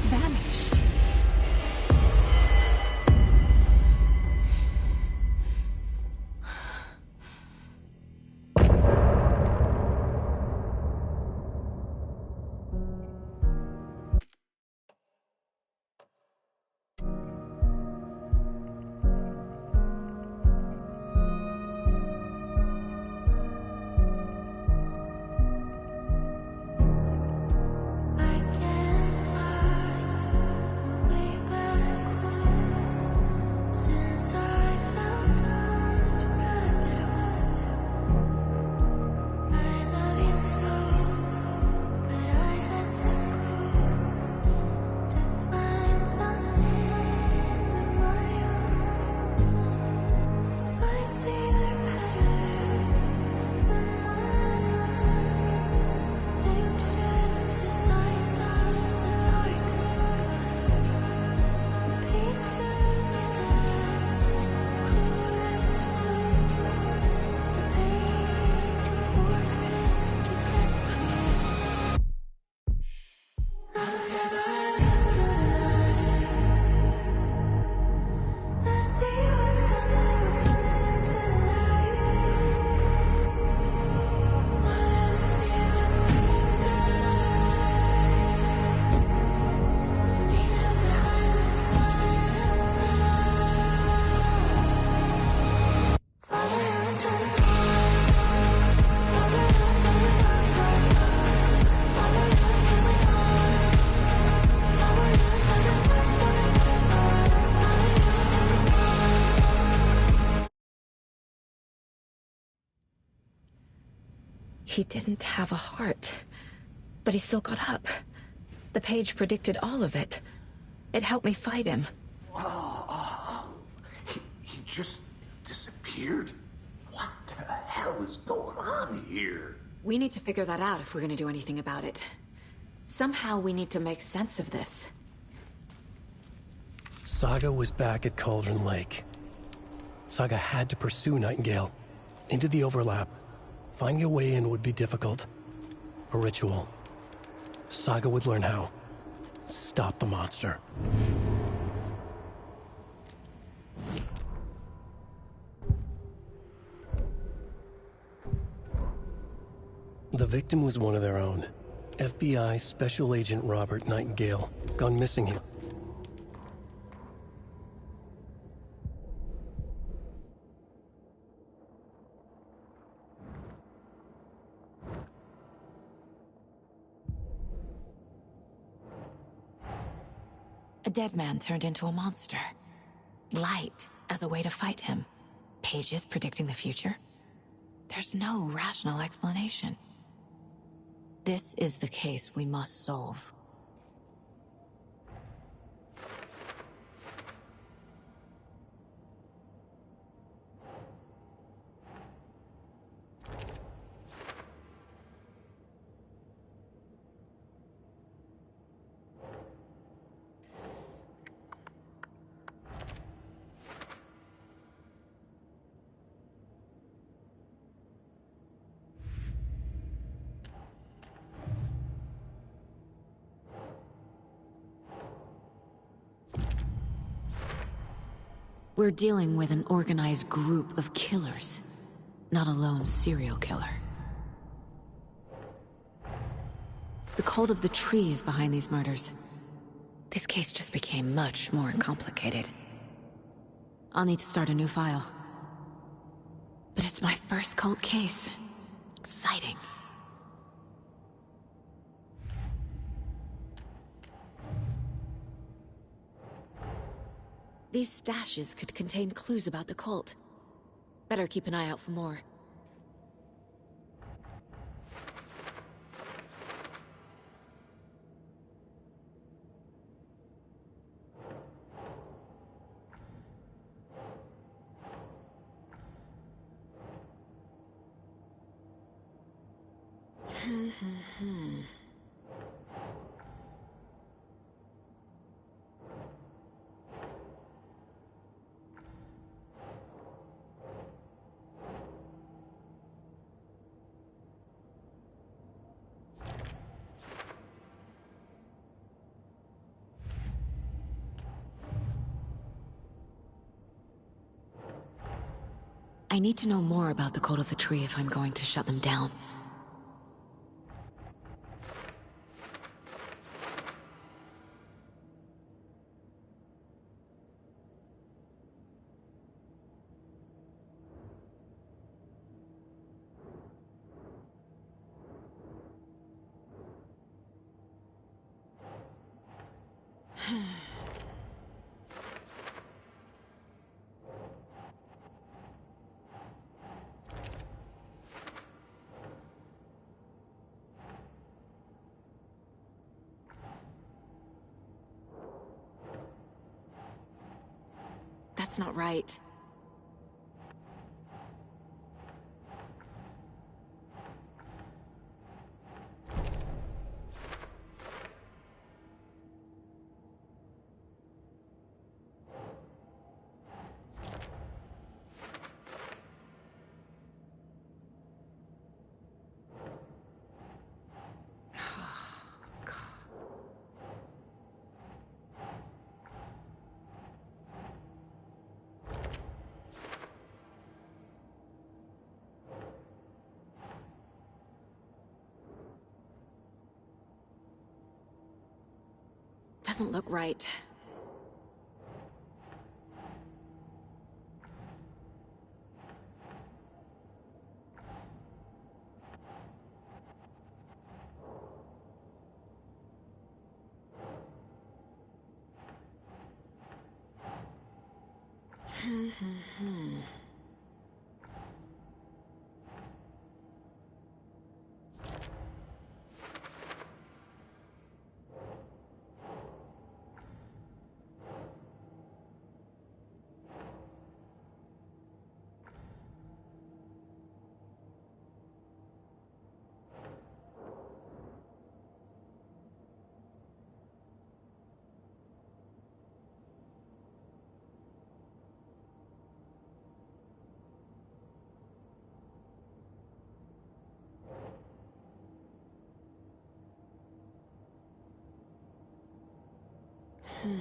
Vanished. He didn't have a heart, but he still got up. The page predicted all of it. It helped me fight him. He just disappeared? What the hell is going on here? We need to figure that out if we're gonna do anything about it. Somehow we need to make sense of this. Saga was back at Cauldron Lake. Saga had to pursue Nightingale. Into the overlap. Finding a way in would be difficult. A ritual. Saga would learn how. Stop the monster. The victim was one of their own. FBI Special Agent Robert Nightingale, gone missing here. A dead man turned into a monster. Light as a way to fight him. Pages predicting the future. There's no rational explanation. This is the case we must solve. We're dealing with an organized group of killers, not a lone serial killer. The cult of the tree is behind these murders. This case just became much more complicated. I'll need to start a new file. But it's my first cult case. Exciting. These stashes could contain clues about the cult. Better keep an eye out for more. I need to know more about the Cult of the Tree if I'm going to shut them down. That's not right. Doesn't look right. No.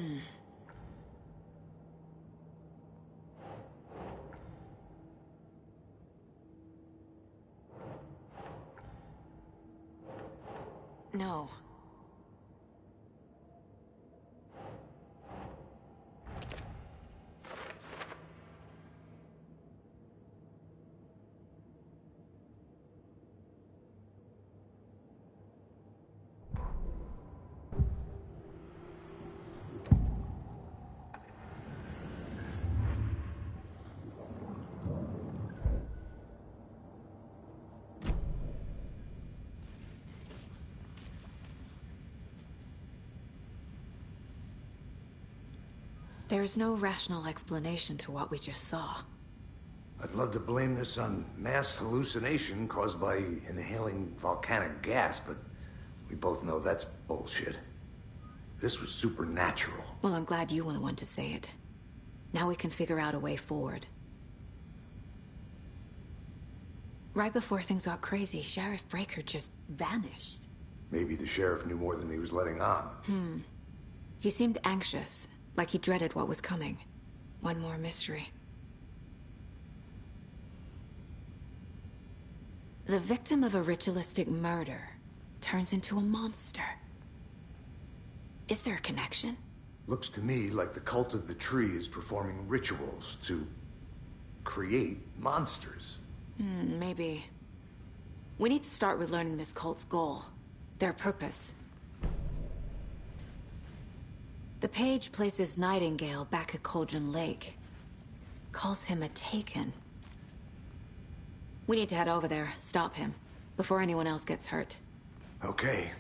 There's no rational explanation to what we just saw. I'd love to blame this on mass hallucination caused by inhaling volcanic gas, but we both know that's bullshit. This was supernatural. Well, I'm glad you were the one to say it. Now we can figure out a way forward. Right before things got crazy, Sheriff Breaker just vanished. Maybe the sheriff knew more than he was letting on. He seemed anxious, like he dreaded what was coming. One more mystery. The victim of a ritualistic murder turns into a monster. Is there a connection? Looks to me like the cult of the tree is performing rituals to create monsters. Maybe. We need to start with learning this cult's goal. Their purpose. The page places Nightingale back at Cauldron Lake. Calls him a Taken. We need to head over there, stop him, before anyone else gets hurt. Okay.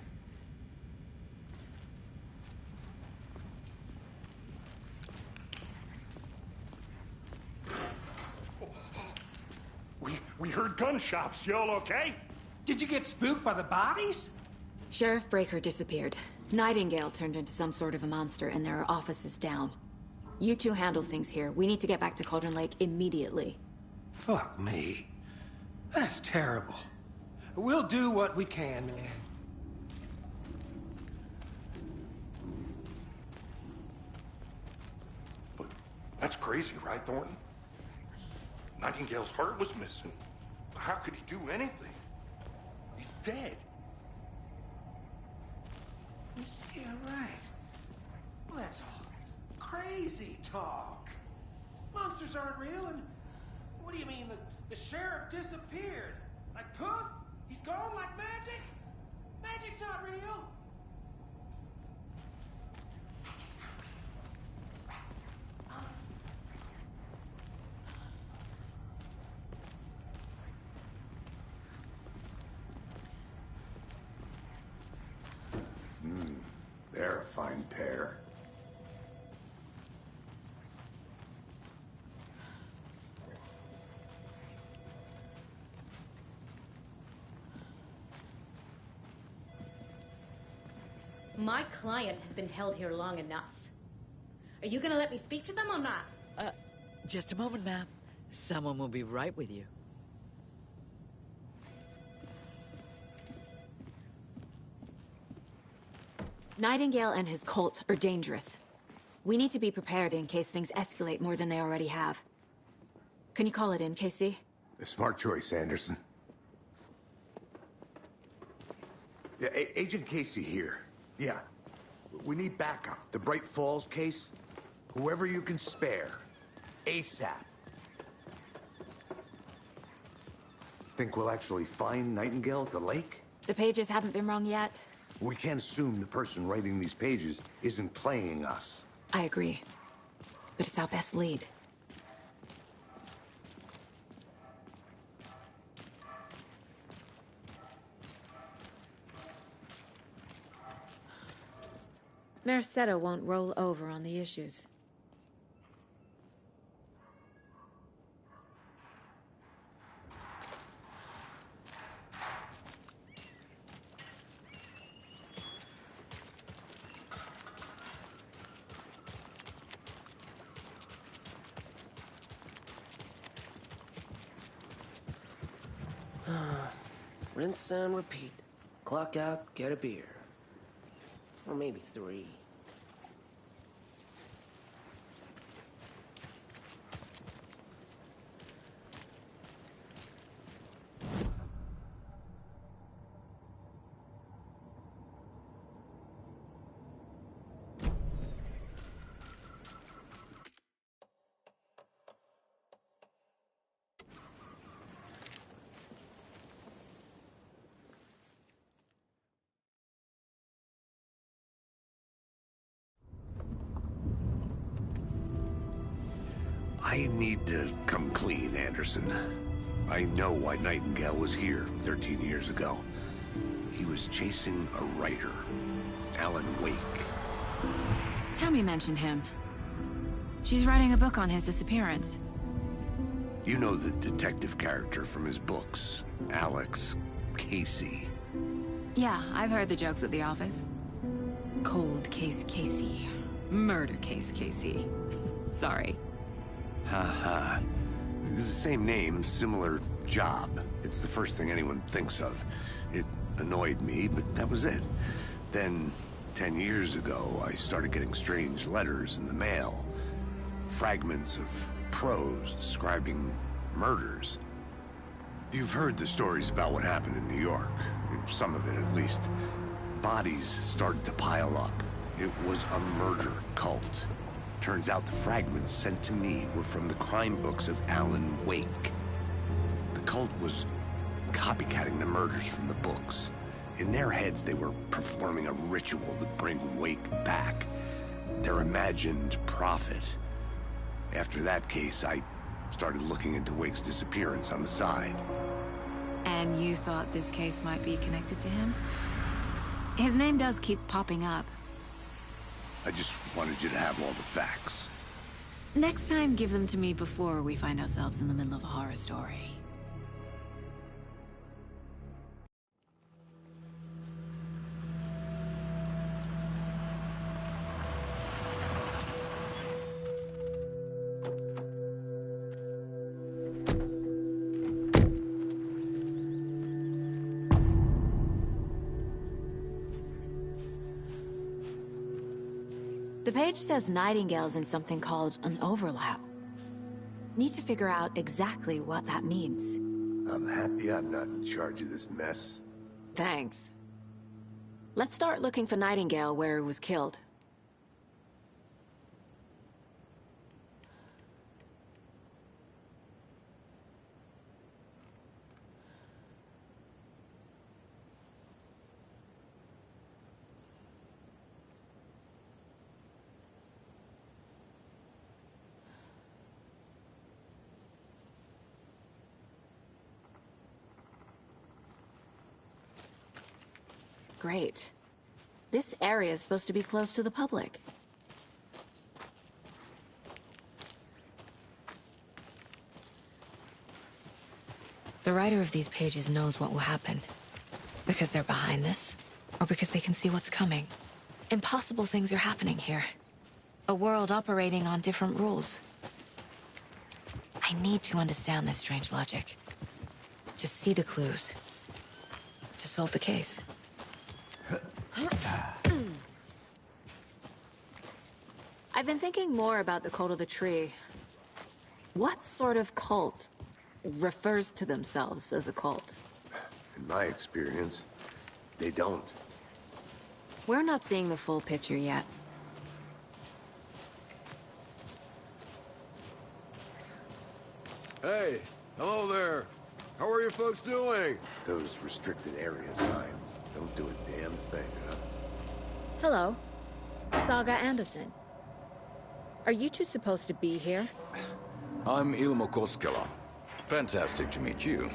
We heard gunshots. Y'all okay? Did you get spooked by the bodies? Sheriff Breaker disappeared. Nightingale turned into some sort of a monster, and there are offices down. You two handle things here. We need to get back to Cauldron Lake immediately. Fuck me. That's terrible. We'll do what we can, man. But that's crazy, right, Thornton? Nightingale's heart was missing. How could he do anything? He's dead. Yeah, right. Well, that's all crazy talk. Monsters aren't real, and what do you mean? The sheriff disappeared? Like poof? He's gone like magic? Magic's not real. They're a fine pair. My client has been held here long enough. Are you gonna let me speak to them or not? Just a moment, ma'am. Someone will be right with you. Nightingale and his cult are dangerous. We need to be prepared in case things escalate more than they already have. Can you call it in, Casey? A smart choice, Anderson. Yeah, Agent Casey here. Yeah. We need backup. The Bright Falls case, whoever you can spare. ASAP. Think we'll actually find Nightingale at the lake? The pages haven't been wrong yet. We can't assume the person writing these pages isn't playing us. I agree. But it's our best lead. Mercado won't roll over on the issues. Rinse and repeat. Clock out, get a beer. Or maybe 3. I need to come clean, Anderson. I know why Nightingale was here 13 years ago. He was chasing a writer, Alan Wake. Tammy mentioned him. She's writing a book on his disappearance. You know the detective character from his books, Alex Casey. Yeah, I've heard the jokes at the office. Cold case Casey. Murder case Casey. Sorry. Haha. It's the same name, similar job. It's the first thing anyone thinks of. It annoyed me, but that was it. Then, 10 years ago, I started getting strange letters in the mail. Fragments of prose describing murders. You've heard the stories about what happened in New York. Some of it, at least. Bodies started to pile up. It was a murder cult. Turns out the fragments sent to me were from the crime books of Alan Wake. The cult was copycatting the murders from the books. In their heads, they were performing a ritual to bring Wake back. Their imagined prophet. After that case, I started looking into Wake's disappearance on the side. And you thought this case might be connected to him? His name does keep popping up. I just wanted you to have all the facts. Next time, give them to me before we find ourselves in the middle of a horror story. The page says Nightingale's in something called an overlap. Need to figure out exactly what that means. I'm happy I'm not in charge of this mess. Thanks. Let's start looking for Nightingale where he was killed. Great. This area is supposed to be close to the public. The writer of these pages knows what will happen. Because they're behind this, or because they can see what's coming. Impossible things are happening here. A world operating on different rules. I need to understand this strange logic. To see the clues. To solve the case. I've been thinking more about the cult of the tree. What sort of cult refers to themselves as a cult? In my experience, they don't. We're not seeing the full picture yet. Hey, hello there. How are you folks doing? Those restricted area signs don't do a damn thing, huh? Hello. Saga Anderson. Are you two supposed to be here? I'm Ilmo Koskela. Fantastic to meet you.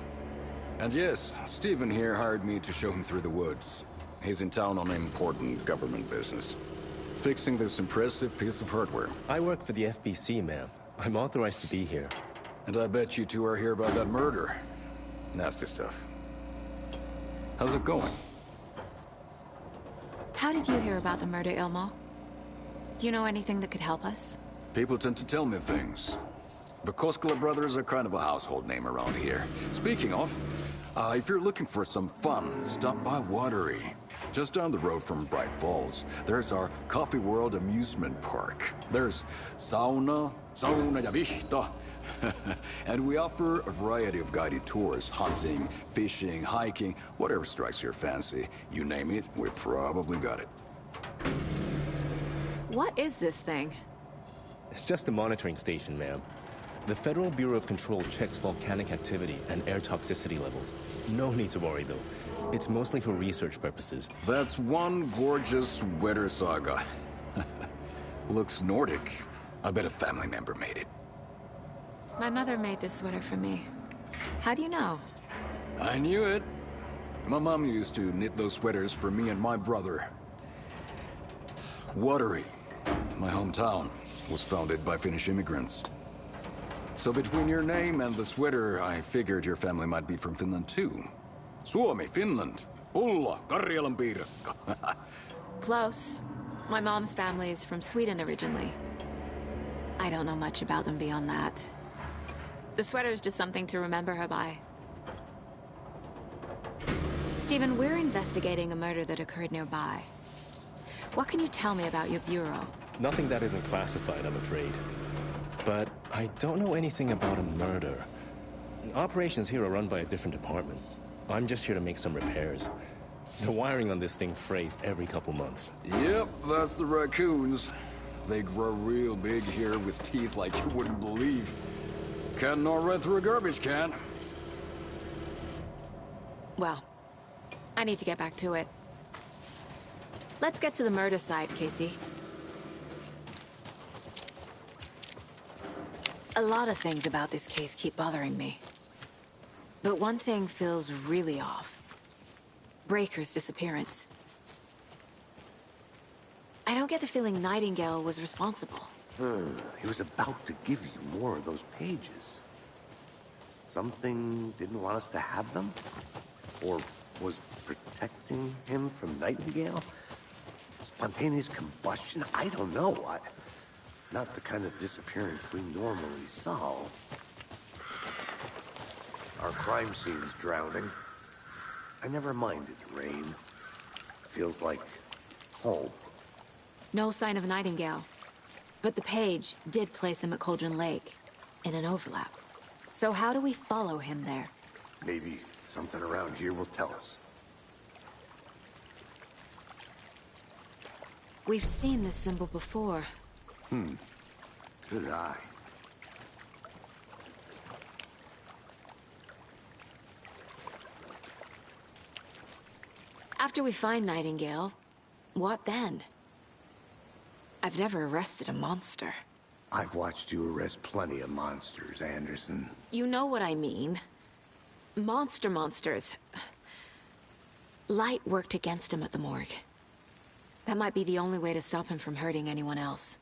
And yes, Stephen here hired me to show him through the woods. He's in town on important government business. Fixing this impressive piece of hardware. I work for the FBC, ma'am. I'm authorized to be here. And I bet you two are here about that murder. Nasty stuff. How's it going? How did you hear about the murder, Ilmo? Do you know anything that could help us? People tend to tell me things. The Koskela brothers are kind of a household name around here. Speaking of, if you're looking for some fun, stop by Watery. Just down the road from Bright Falls, there's our Coffee World amusement park. There's sauna ja vihta. And we offer a variety of guided tours, hunting, fishing, hiking, whatever strikes your fancy. You name it, we probably got it. What is this thing? It's just a monitoring station, ma'am. The Federal Bureau of Control checks volcanic activity and air toxicity levels. No need to worry, though. It's mostly for research purposes. That's one gorgeous weather saga. Looks Nordic. I bet a family member made it. My mother made this sweater for me. How do you know? I knew it. My mom used to knit those sweaters for me and my brother. Watery, my hometown, was founded by Finnish immigrants. So between your name and the sweater, I figured your family might be from Finland too. Suomi, Finland. Pulla, Karjalan piirakka. Close. My mom's family is from Sweden originally. I don't know much about them beyond that. The sweater is just something to remember her by. Stephen, we're investigating a murder that occurred nearby. What can you tell me about your bureau? Nothing that isn't classified, I'm afraid. But I don't know anything about a murder. Operations here are run by a different department. I'm just here to make some repairs. The wiring on this thing frays every couple months. Yep, that's the raccoons. They grow real big here with teeth like you wouldn't believe. Can't nor run through a garbage can. Well, I need to get back to it. Let's get to the murder site, Casey. A lot of things about this case keep bothering me. But one thing feels really off. Breaker's disappearance. I don't get the feeling Nightingale was responsible. He was about to give you more of those pages. Something didn't want us to have them? Or was protecting him from Nightingale? Spontaneous combustion? I don't know. Not the kind of disappearance we normally solve. Our crime scene's drowning. I never minded rain. Feels like home. No sign of Nightingale. But the page did place him at Cauldron Lake, in an overlap. So how do we follow him there? Maybe something around here will tell us. We've seen this symbol before. Good eye. After we find Nightingale, what then? I've never arrested a monster. I've watched you arrest plenty of monsters, Anderson. You know what I mean. Monsters. Light worked against him at the morgue. That might be the only way to stop him from hurting anyone else.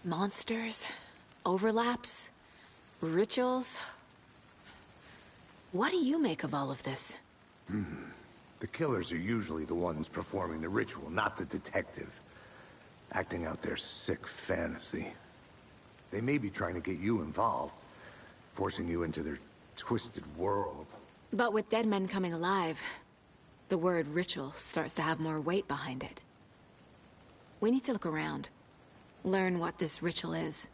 Monsters, overlaps, rituals. What do you make of all of this? The killers are usually the ones performing the ritual, not the detective. Acting out their sick fantasy. They may be trying to get you involved, forcing you into their twisted world. But with dead men coming alive, the word ritual starts to have more weight behind it. We need to look around. Learn what this ritual is.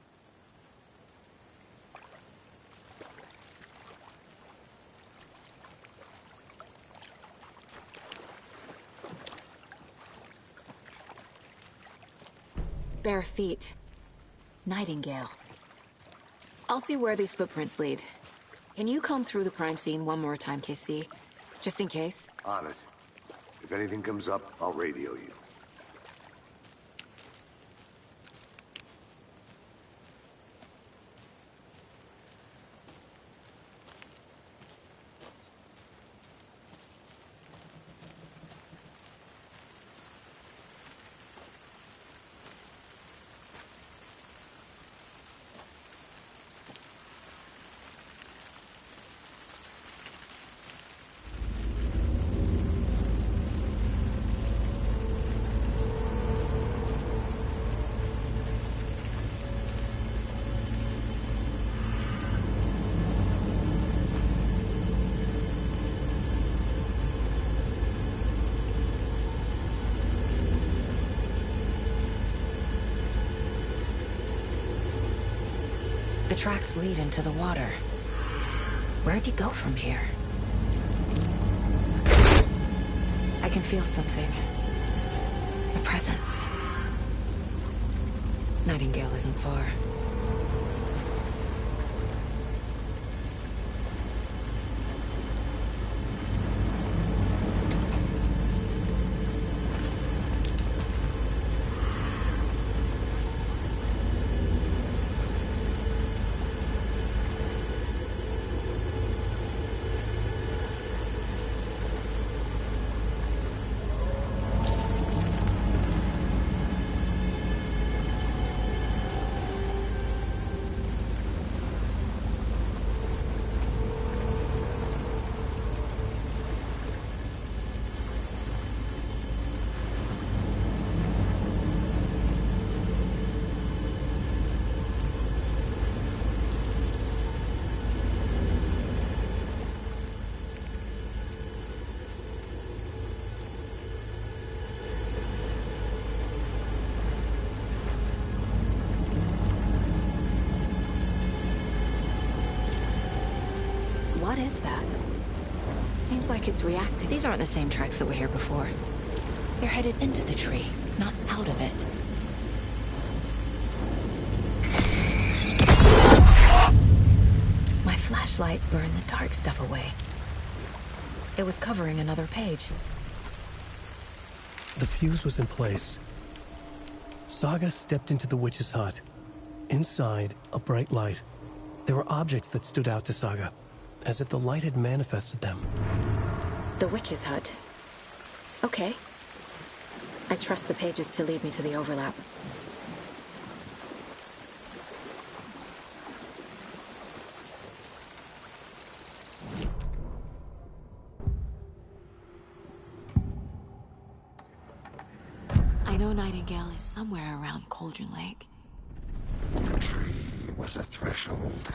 Bare feet. Nightingale. I'll see where these footprints lead. Can you comb through the crime scene one more time, KC? Just in case? On it. If anything comes up, I'll radio you. The tracks lead into the water. Where'd he go from here? I can feel something. A presence. Nightingale isn't far. What is that? Seems like it's reacting. These aren't the same tracks that were here before. They're headed into the tree, not out of it. My flashlight burned the dark stuff away. It was covering another page. The fuse was in place. Saga stepped into the witch's hut. Inside, a bright light. There were objects that stood out to Saga, as if the light had manifested them. The witch's hut. Okay. I trust the pages to lead me to the overlap. I know Nightingale is somewhere around Cauldron Lake. The tree was a threshold.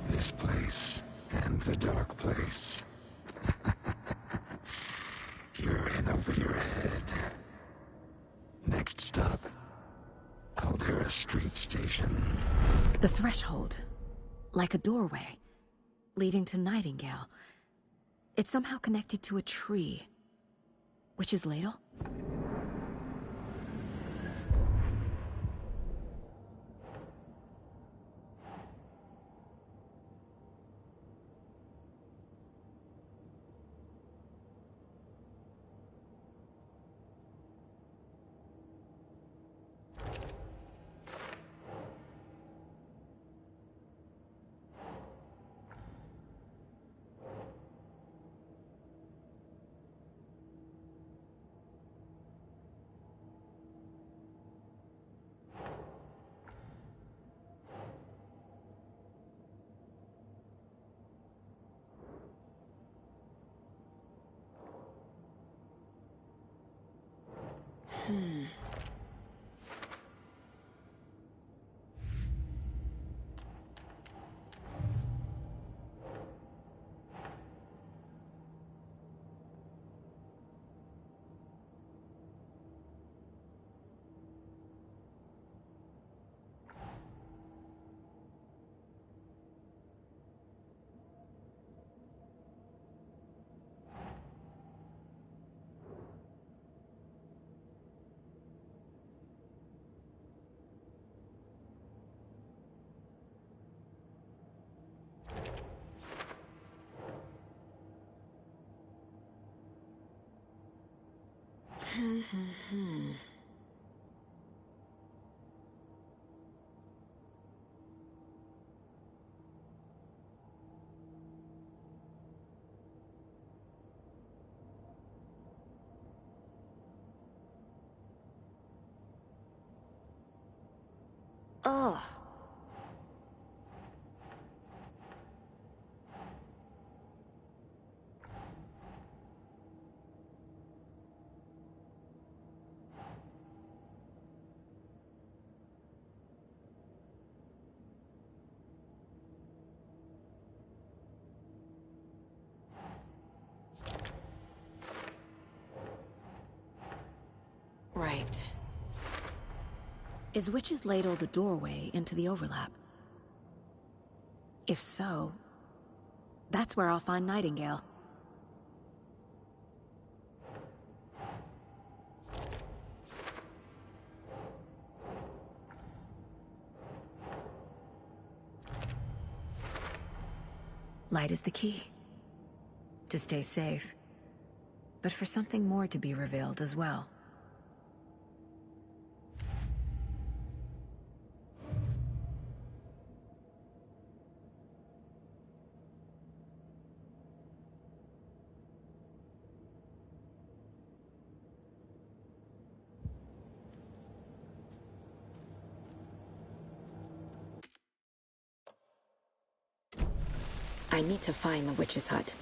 This place and the dark place. You're in over your head. Next stop, Caldera Street Station. The threshold. Like a doorway. Leading to Nightingale. It's somehow connected to a tree. Witch's Ladle? Oh. Right. Is Witch's Ladle the doorway into the overlap? If so, that's where I'll find Nightingale. Light is the key. To stay safe. But for something more to be revealed as well. I need to find the witch's hut.